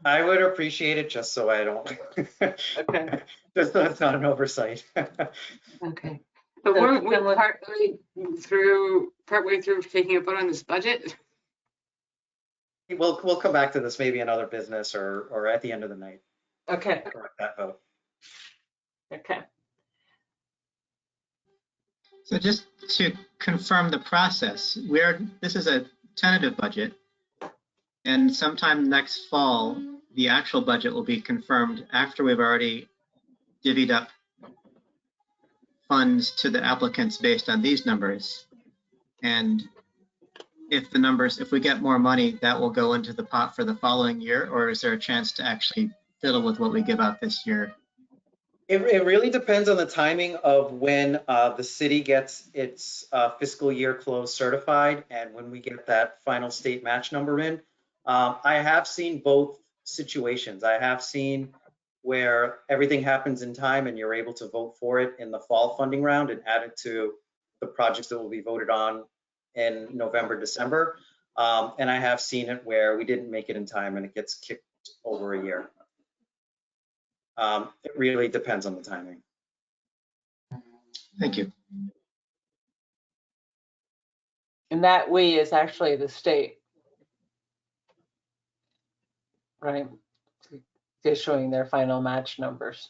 I would appreciate it just so I don't. Okay. Just so it's not an oversight. Okay. But weren't we partway through taking a vote on this budget? We'll come back to this maybe in other business or at the end of the night. Okay. Correct that vote. Okay. So just to confirm the process, this is a tentative budget, and sometime next fall, the actual budget will be confirmed after we've already divvied up funds to the applicants based on these numbers. And if we get more money, that will go into the pot for the following year, or is there a chance to actually fiddle with what we give out this year? It really depends on the timing of when the city gets its fiscal year close certified and when we get that final state match number in. I have seen both situations. I have seen where everything happens in time and you're able to vote for it in the fall funding round and add it to the projects that will be voted on in November, December. And I have seen it where we didn't make it in time and it gets kicked over a year. It really depends on the timing. Thank you. And that we is actually the state, right? Issuing their final match numbers,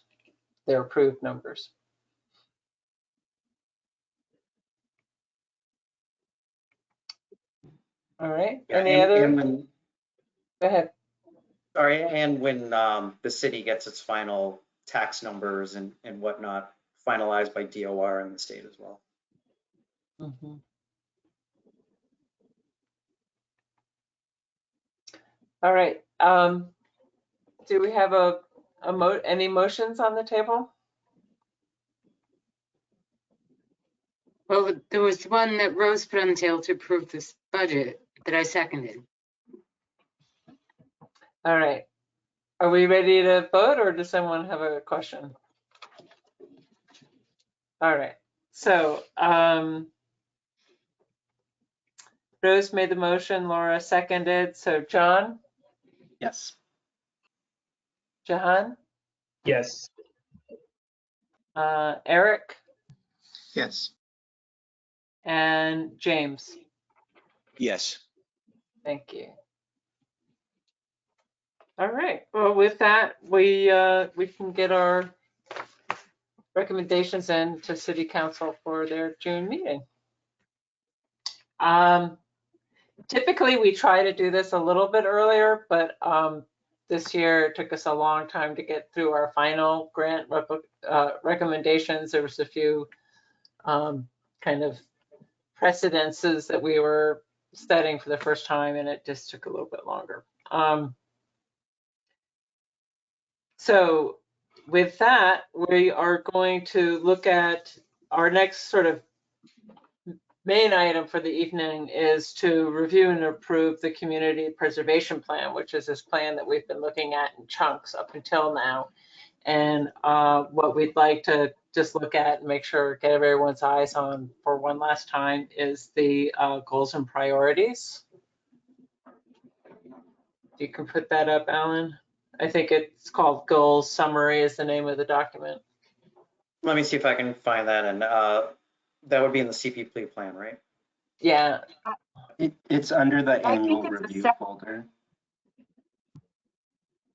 their approved numbers. All right. Any other? Go ahead. Sorry, and when the city gets its final tax numbers and whatnot finalized by DOR and the state as well. Mm-hmm. All right. Do we have any motions on the table? Well, there was one that Rose put on the table to approve this budget that I seconded. All right. Are we ready to vote, or does someone have a question? All right. So Rose made the motion, Laura seconded. So John? Yes. Jahan? Yes. Eric? Yes. And James? Yes. Thank you. All right. Well, with that, we can get our recommendations in to City Council for their June meeting. Typically, we try to do this a little bit earlier, but this year it took us a long time to get through our final grant recommendations. There was a few kind of precedences that we were studying for the first time, and it just took a little bit longer. So with that, we are going to look at our next sort of main item for the evening is to review and approve the community preservation plan, which is this plan that we've been looking at in chunks up until now. And what we'd like to just look at and make sure, get everyone's eyes on for one last time is the goals and priorities. You can put that up, Alan. I think it's called Goals Summary is the name of the document. Let me see if I can find that, and that would be in the CPP plan, right? Yeah, It's under the I think annual it's a review sep- folder.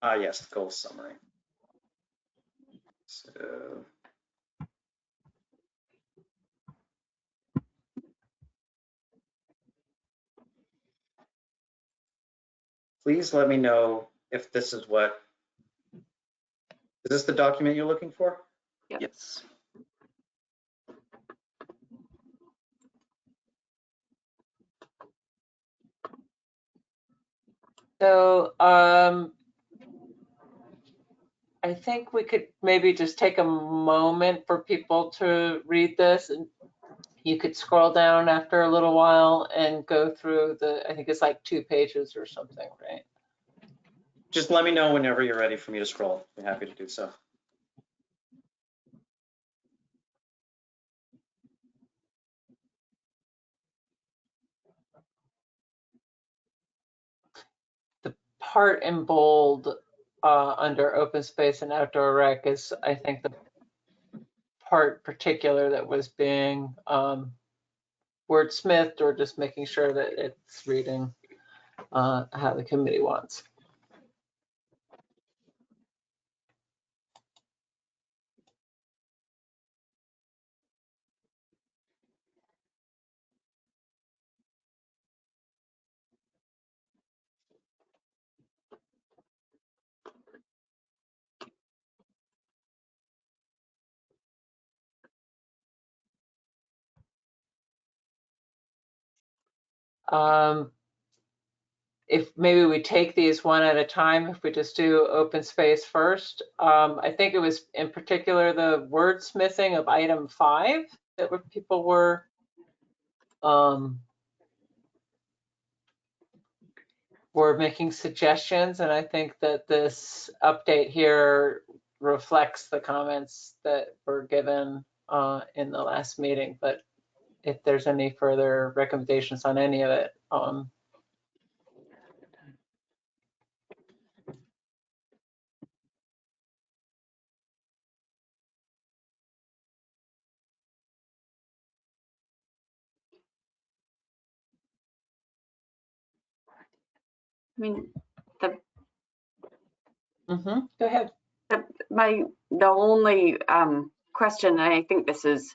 Yes, goal summary. So, please let me know if this is what, is this the document you're looking for? Yep. Yes. so I think we could maybe just take a moment for people to read this, and you could scroll down after a little while and go through the, I think it's like 2 pages or something, right? Just let me know whenever you're ready for me to scroll. I'm happy to do so. The part in bold under open space and outdoor rec is, I think, the part particular that was being wordsmithed, or just making sure that it's reading how the committee wants. If maybe we take these one at a time, if we just do open space first. I think it was in particular the wordsmithing of item 5 that people were making suggestions, and I think that this update here reflects the comments that were given in the last meeting. But if there's any further recommendations on any of it, I mean, go ahead. the only question, and I think this is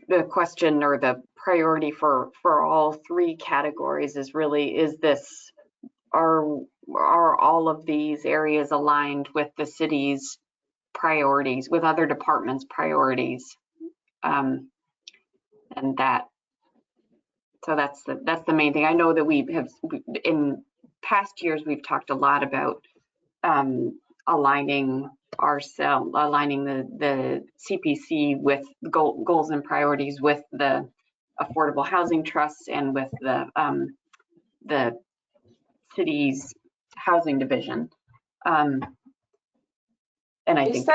the question or the priority for all 3 categories is really, are all of these areas aligned with the city's priorities, with other departments' priorities? And so that's the main thing. I know that we have, in past years, we've talked a lot about aligning the CPC with goals and priorities with the Affordable Housing Trust and with the city's housing division. And I think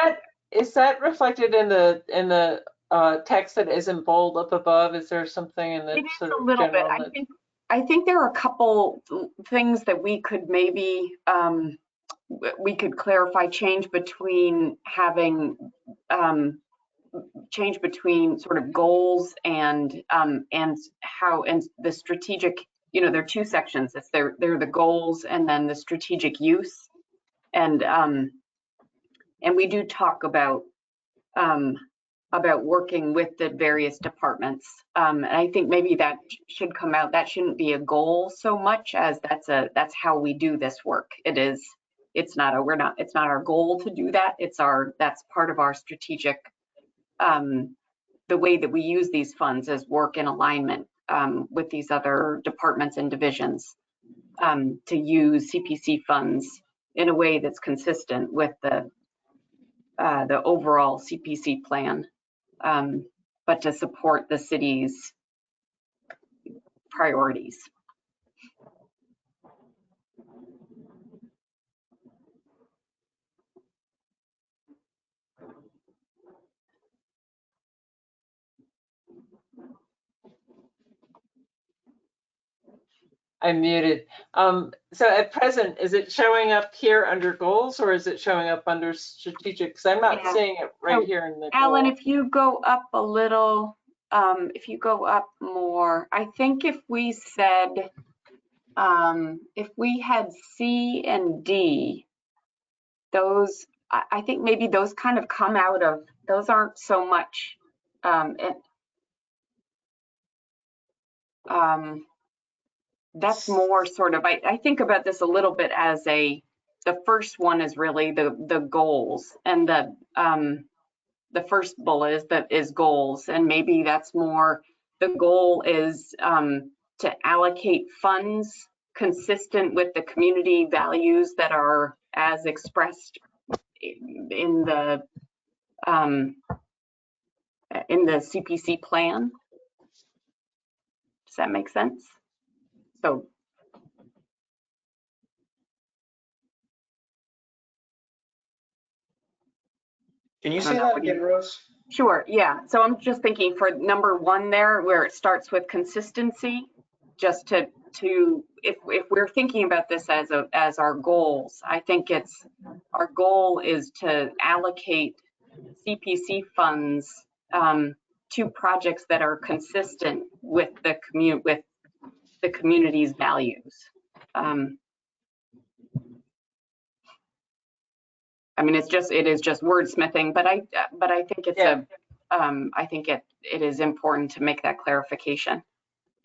Is that reflected in the text that isn't bold up above? Is there something in the it is sort a of little bit. general? I think there are a couple things that we could maybe we could clarify, change between sort of goals and how, and the strategic, there are 2 sections. They're the goals and then the strategic use. And we do talk about working with the various departments. And I think maybe that should come out. That shouldn't be a goal so much as that's how we do this work. It's not our goal to do that. That's part of our strategic, the way that we use these funds as work in alignment with these other departments and divisions, to use CPC funds in a way that's consistent with the overall CPC plan, but to support the city's priorities. I'm muted. So at present, is it showing up here under goals or is it showing up under strategic? Because I'm not Yeah. seeing it right So, here in the Alan, goal. if you go up a little, if you go up more, I think if we said, if we had C and D, those, I think maybe those kind of come out of, those aren't so much, that's more sort of, I think about this a little bit as the first one is really the goals, and the first bullet is goals, and maybe that's more, the goal is to allocate funds consistent with the community values that are as expressed in the CPC plan. Does that make sense? So Can you I don't say know, that what do you- again, Rose? Sure, yeah. So I'm just thinking for number one there, where it starts with consistency, just to if we're thinking about this as our goals, I think it's, our goal is to allocate CPC funds to projects that are consistent with the community's values. I mean, it is just wordsmithing, but I think it's I think it is important to make that clarification.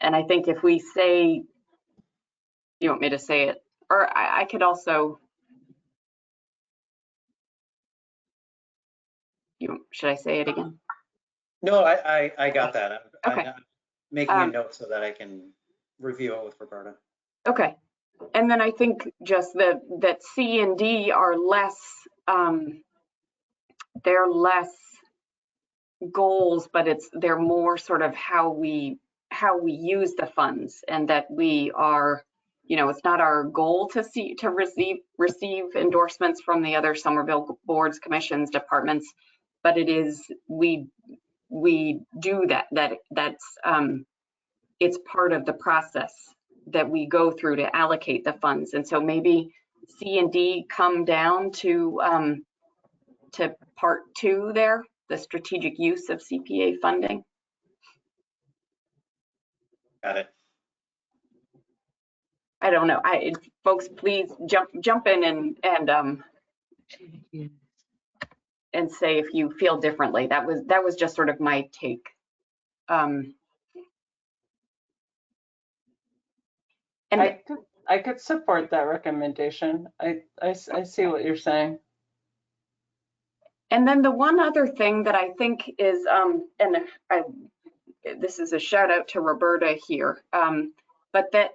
And I think if we say, you want me to say it, or I could also, should I say it again? No, I got that. Okay. I'm making a note so that I can review it with Roberta. Okay. And then I think just that C and D are less, they're less goals, but they're more sort of how we use the funds, and that we are, it's not our goal to receive endorsements from the other Somerville boards, commissions, departments, but it is, we do that's it's part of the process that we go through to allocate the funds. And so maybe C and D come down to part 2 there, the strategic use of CPA funding. Got it. I don't know. Folks, please jump in and say if you feel differently. That was just sort of my take. And I could support that recommendation. I see what you're saying. And then the one other thing that I think is, this is a shout out to Roberta here, but that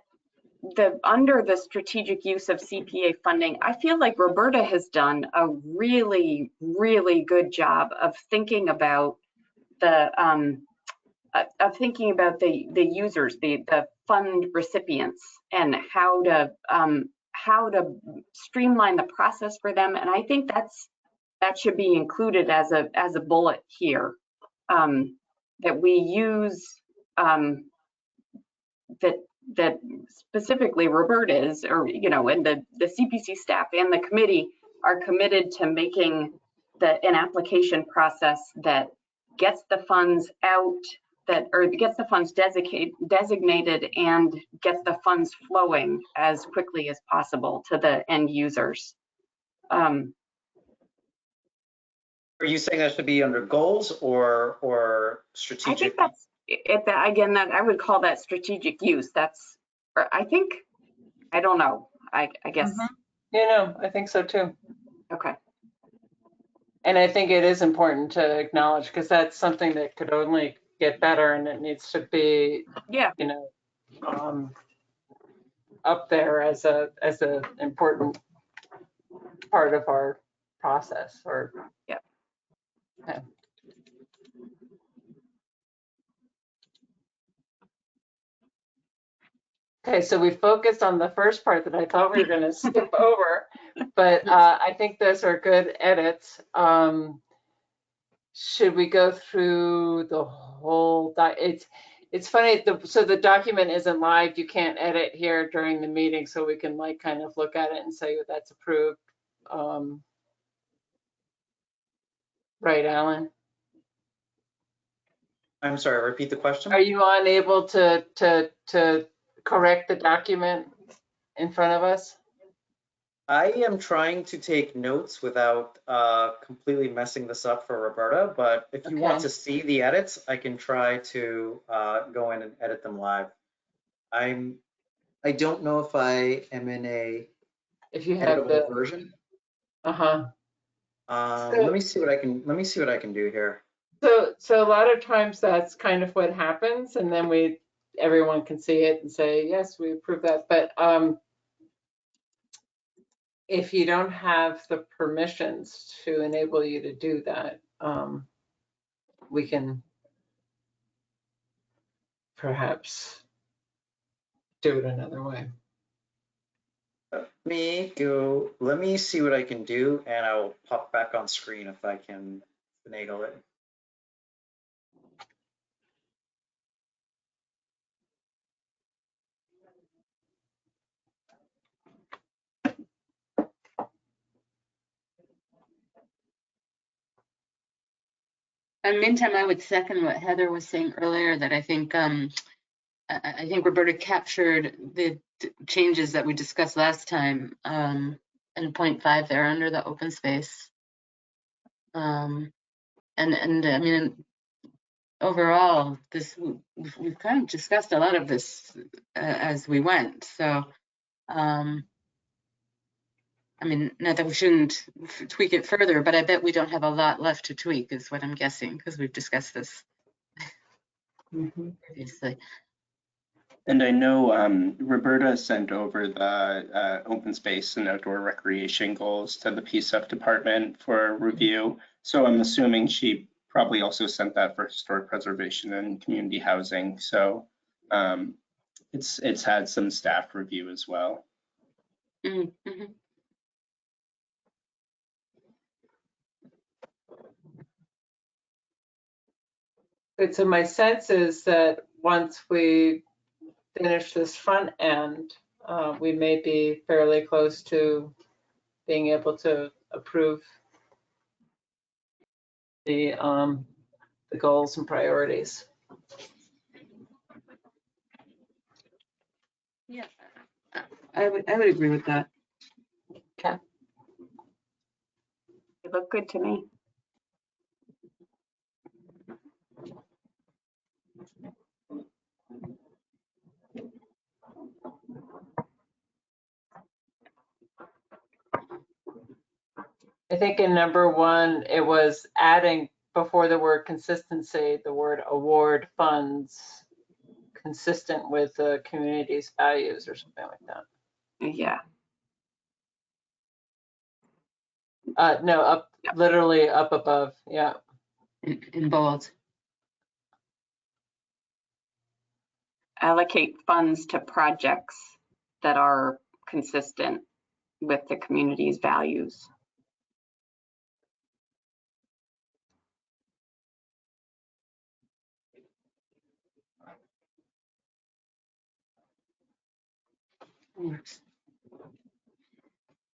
under the strategic use of CPA funding, I feel like Roberta has done a really, really good job of thinking about the users, the fund recipients, and how to streamline the process for them. And I think that should be included as a bullet here, that we use, that specifically Roberta is, or, and the CPC staff and the committee are committed to making an application process that gets the funds out, or gets the funds designated and gets the funds flowing as quickly as possible to the end users. Are you saying that should be under goals or strategic? I think that's again, that I would call that strategic use. That's, I think, I don't know. I guess. I think so too. Okay. And I think it is important to acknowledge, because that's something that could only get better, and it needs to be, up there as a important part of our process. Okay, so we focused on the first part that I thought we were going to skip over, but I think those are good edits. Should we go through the whole? It's It's funny, so the document isn't live. You can't edit here during the meeting, so we can like kind of look at it and say that's approved. Right, Alan? I'm sorry, repeat the question? Are you unable to correct the document in front of us? I am trying to take notes without completely messing this up for Roberta, but if you want Okay. to see the edits, I can try to go in and edit them live. I don't know if I am in a If you have editable the, version. uh-huh. Let me see what I can do here. So a lot of times that's kind of what happens, and then everyone can see it and say, yes, we approve that. But if you don't have the permissions to enable you to do that, we can perhaps do it another way. Let me see what I can do, and I'll pop back on screen if I can finagle it. In the meantime, I would second what Heather was saying earlier, that I think Roberta captured the changes that we discussed last time in 0.5 there under the open space. And I mean, overall, we've kind of discussed a lot of this as we went. So, I mean, not that we shouldn't tweak it further, but I bet we don't have a lot left to tweak, is what I'm guessing, because we've discussed this previously. And I know Roberta sent over the open space and outdoor recreation goals to the PSEF department for review. So I'm assuming she probably also sent that for historic preservation and community housing. So it's had some staff review as well. Mm-hmm. So my sense is that once we finish this front end, we may be fairly close to being able to approve the goals and priorities. Yeah, I would agree with that. Okay. They look good to me. I think in number 1, it was adding before the word consistency, the word award funds consistent with the community's values or something like that. Yeah. No, up, literally up above. Yeah. In bold. Allocate funds to projects that are consistent with the community's values.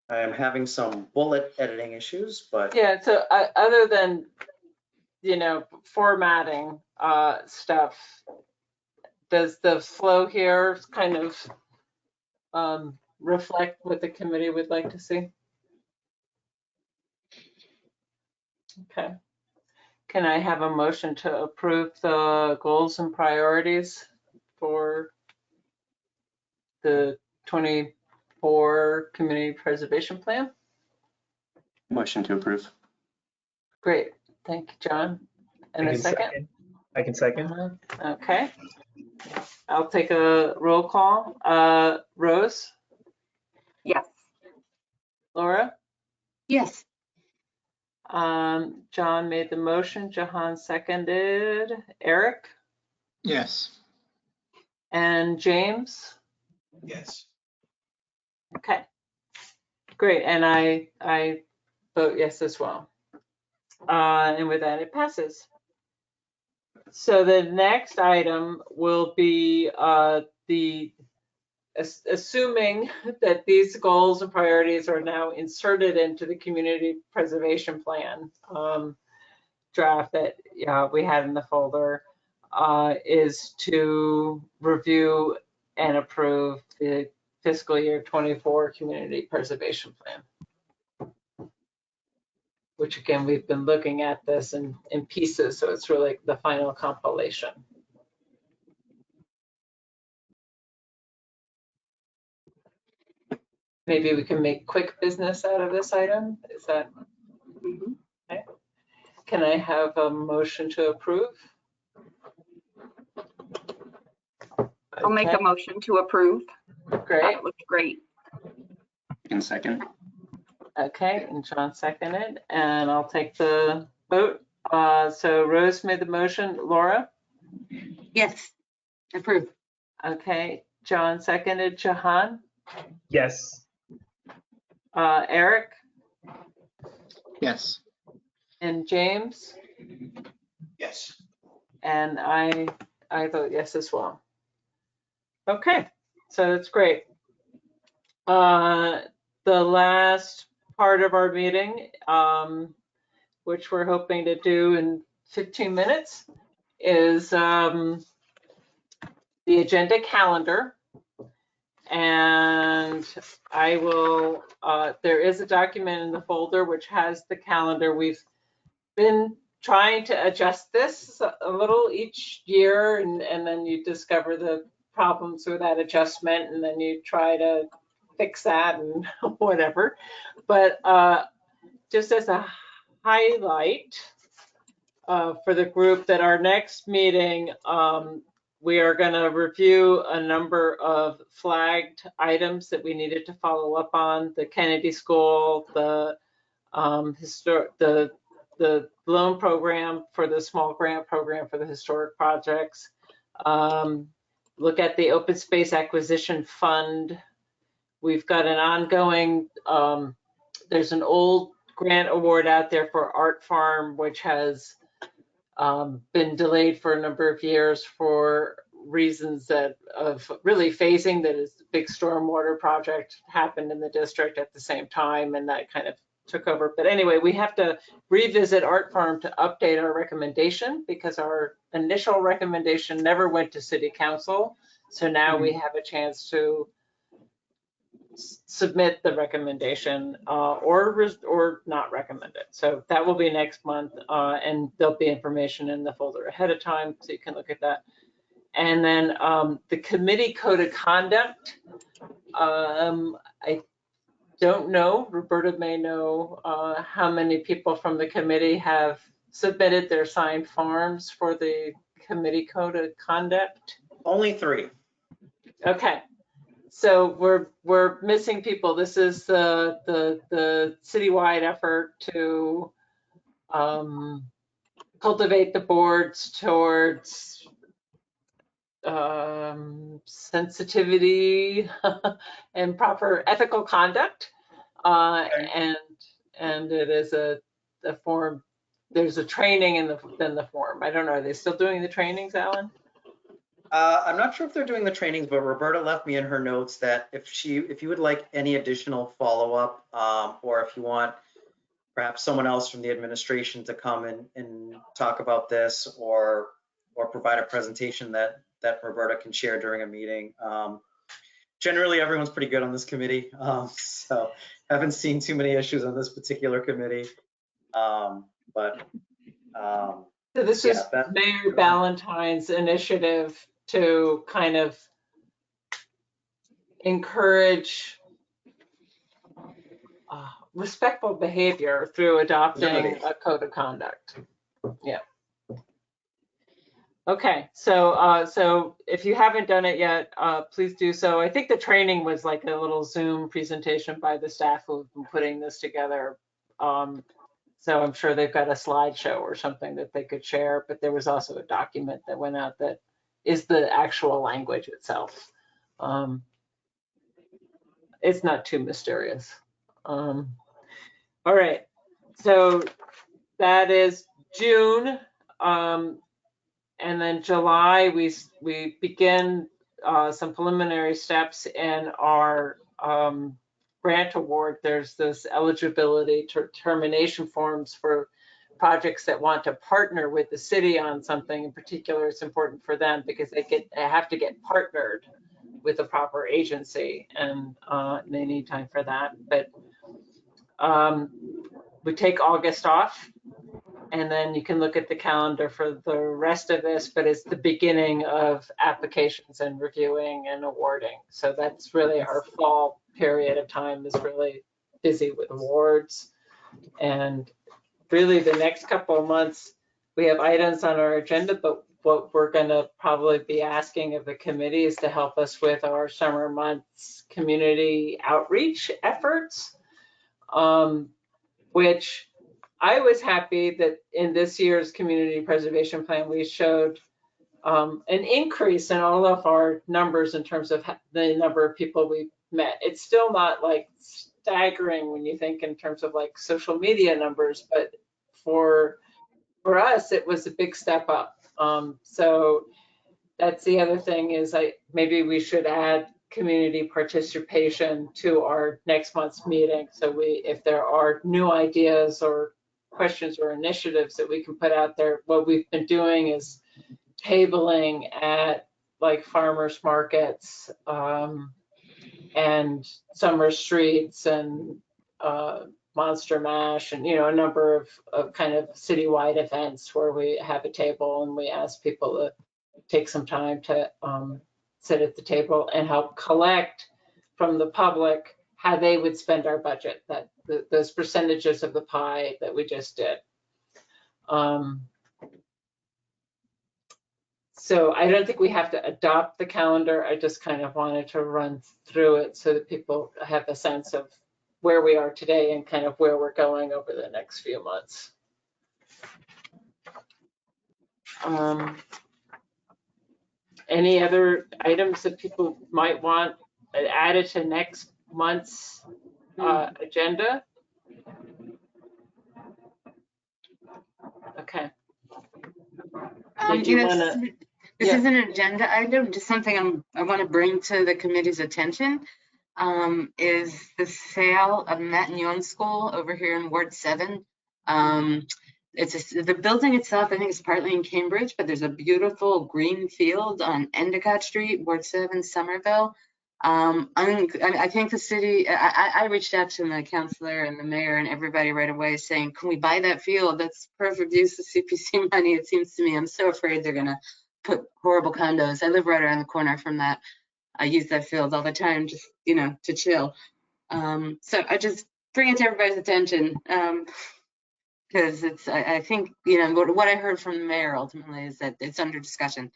I'm having some bullet editing issues, but Yeah. So other than, formatting stuff, does the flow here kind of reflect what the committee would like to see? Okay. Can I have a motion to approve the goals and priorities for the 24 Community Preservation Plan? Motion to approve. Great. Thank you, John. And a second? I can second. Okay. I'll take a roll call. Rose? Yes. Laura? Yes. John made the motion. Jahan seconded. Eric? Yes. And James? Yes. Okay. Great. And I vote yes as well. And with that, it passes. So the next item will be assuming that these goals and priorities are now inserted into the community preservation plan draft that we had in the folder, is to review and approve the fiscal year 24 community preservation plan. Which again, we've been looking at this in pieces, so it's really the final compilation. Maybe we can make quick business out of this item. Is that okay? Can I have a motion to approve? I'll make a motion to approve. Great. That looks great. In second. Okay, and John seconded, and I'll take the vote. So Rose made the motion. Laura? Yes, approved. Okay, John seconded. Jahan? Yes. Eric? Yes. And James? Yes. And I vote yes as well. Okay, so that's great. The last part of our meeting, which we're hoping to do in 15 minutes, is the agenda calendar. And I will, there is a document in the folder which has the calendar. We've been trying to adjust this a little each year, and then you discover the problems with that adjustment, and then you try to fix that and whatever. But just as a highlight for the group, that our next meeting, we are going to review a number of flagged items that we needed to follow up on: the Kennedy School, the loan program for the small grant program for the historic projects. Look at the open space acquisition fund. We've got an ongoing, there's an old grant award out there for Art Farm, which has been delayed for a number of years for reasons that of really phasing, that is, the big stormwater project happened in the district at the same time, and that kind of took over. But anyway, we have to revisit Art Farm to update our recommendation, because our initial recommendation never went to City Council. So now we have a chance to submit the recommendation or not recommend it. So that will be next month, and there'll be information in the folder ahead of time, so you can look at that. And then the committee code of conduct, I don't know, Roberta may know how many people from the committee have submitted their signed forms for the committee code of conduct. Only 3. Okay, so we're missing people. This is the citywide effort to cultivate the boards towards sensitivity and proper ethical conduct, and it is a form. There's a training in the form. I don't know. Are they still doing the trainings, Alan? I'm not sure if they're doing the trainings, but Roberta left me in her notes that if you would like any additional follow-up, or if you want perhaps someone else from the administration to come and talk about this, or provide a presentation that Roberta can share during a meeting. Generally, everyone's pretty good on this committee, so haven't seen too many issues on this particular committee. So this is Mayor Ballantyne's initiative to kind of encourage respectful behavior through adopting a code of conduct. Yeah. Okay, so if you haven't done it yet, please do so. I think the training was like a little Zoom presentation by the staff who've been putting this together. So I'm sure they've got a slideshow or something that they could share, but there was also a document that went out that is the actual language itself. It's not too mysterious. All right, so that is June. And then July, we begin some preliminary steps in our grant award. There's this eligibility determination forms for projects that want to partner with the city on something in particular. It's important for them because they have to get partnered with the proper agency, and they need time for that. But we take August off, and then you can look at the calendar for the rest of this, but it's the beginning of applications and reviewing and awarding. So that's really our fall period of time is really busy with awards. And really the next couple of months, we have items on our agenda, but what we're gonna probably be asking of the committee is to help us with our summer months community outreach efforts, which I was happy that in this year's community preservation plan, we showed an increase in all of our numbers in terms of the number of people we met. It's still not like staggering when you think in terms of like social media numbers, but for us, it was a big step up. So that's the other thing is maybe we should add community participation to our next month's meeting. So if there are new ideas or questions or initiatives that we can put out there, what we've been doing is tabling at like farmers markets and summer streets and Monster Mash and, a number of kind of citywide events where we have a table and we ask people to take some time to sit at the table and help collect from the public how they would spend our budget, those percentages of the pie that we just did. So I don't think we have to adopt the calendar. I just kind of wanted to run through it so that people have a sense of where we are today and kind of where we're going over the next few months. Any other items that people might want added to next month's agenda? Okay. Did you wanna? This is an agenda item, just something I want to bring to the committee's attention. Is the sale of Matignon School over here in Ward 7. The building itself, I think, is partly in Cambridge, but there's a beautiful green field on Endicott Street, Ward 7, Somerville. I think the city, I reached out to the councilor and the mayor and everybody right away saying, can we buy that field? That's perfect use of CPC money, it seems to me. I'm so afraid they're gonna put horrible condos. I live right around the corner from that. I use that field all the time, just, to chill. So I just bring it to everybody's attention because I think, what I heard from the mayor ultimately is that it's under discussion.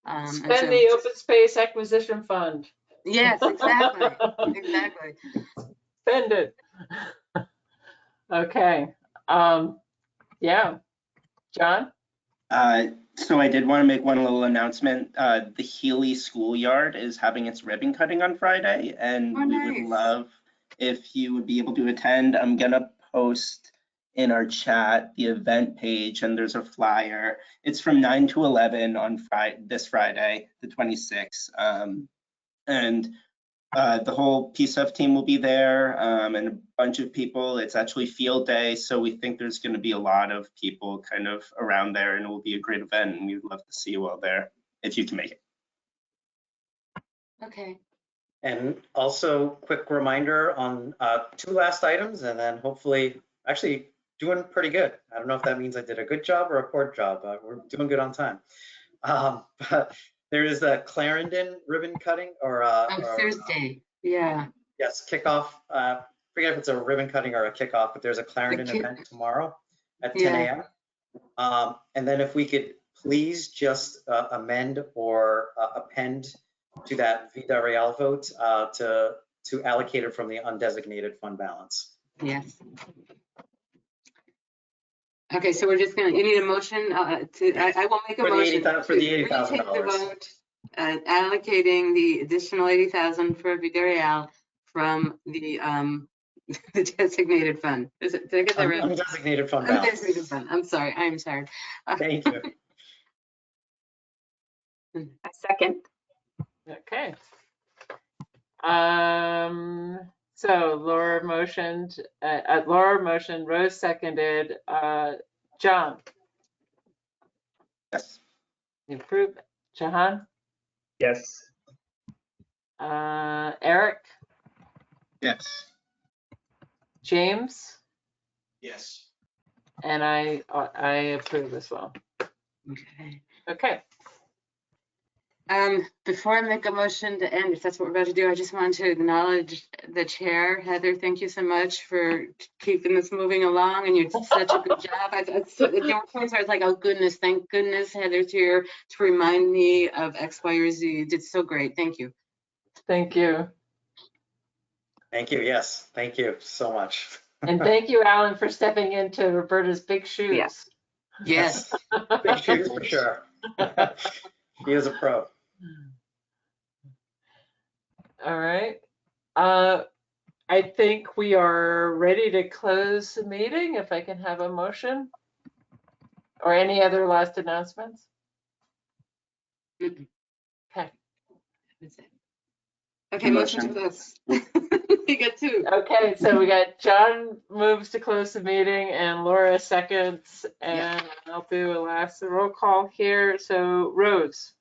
Spend the open space acquisition fund. Yes, exactly. Exactly. Spend it. Okay. Yeah. John? So I did want to make one little announcement. The Healy Schoolyard is having its ribbon cutting on Friday, and we would love if you would be able to attend. I'm gonna post in our chat the event page, and there's a flyer. It's from 9 to 11 on this Friday, the 26th. And the whole PSF team will be there, and a bunch of people. It's actually field day, so we think there's going to be a lot of people kind of around there, and it will be a great event, and we'd love to see you all there if you can make it. Okay. And also, quick reminder on 2 last items, and then hopefully, actually doing pretty good. I don't know if that means I did a good job or a poor job. We're doing good on time. But there is a Clarendon ribbon cutting or Thursday. Yeah. Yes, kickoff. Forget if it's a ribbon cutting or a kickoff, but there's a Clarendon event tomorrow at 10 a.m. And then if we could please just amend or append to that Vida Real vote to allocate it from the undesignated fund balance. Yes. Okay, so we're just you need a motion I will make a motion for the $80,000. Take the vote allocating the additional 80,000 for Vida Real from the designated fund. Did I get that right? Undesignated fund balance. Undesignated fund. I'm sorry. I'm tired. Thank you. I second. Okay. So Laura motioned, Rose seconded, John, Yes. you approve? Jahan, Yes. Eric, Yes. James, Yes. and I approve as well. Okay. Okay. Before I make a motion to end, if that's what we're about to do, I just want to acknowledge the chair. Heather, thank you so much for keeping this moving along, and you did such a good job. There were points where I was like, oh goodness, thank goodness Heather's here to remind me of X, Y, or Z. You did so great. Thank you. Thank you. Thank you. Yes, thank you so much. And thank you, Alan, for stepping into Roberta's big shoes. Yeah. Yes. Big shoes for sure. He is a pro. All right. I think we are ready to close the meeting, if I can have a motion. Or any other last announcements? Mm-mm. Okay. Okay, motion to close. You got two. Okay, so we got John moves to close the meeting and Laura seconds, and I'll do a last roll call here. So Rose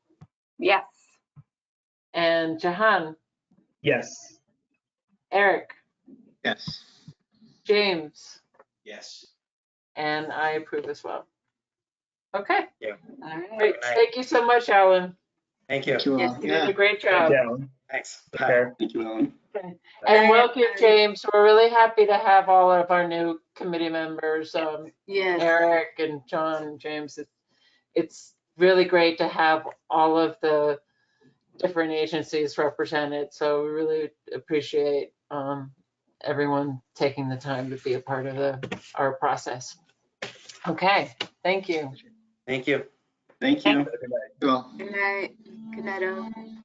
Yes. and Jahan, Yes. Eric, Yes. James, Yes. and I approve as well. Okay, All right. great. Good night. Thank you so much, Alan. Thank you. Thank you Yes, all. You did a Yeah. great Thank job. you, Alan. Thanks. Take Bye. care. Thank you, Ellen. And welcome, James. We're really happy to have all of our new committee members, Yes. Eric and John and James. It's really great to have all of the different agencies represented. So we really appreciate everyone taking the time to be a part of our process. Okay, thank you. Thank you. Thank you. Have a good night. Well. Good night. Good night, all.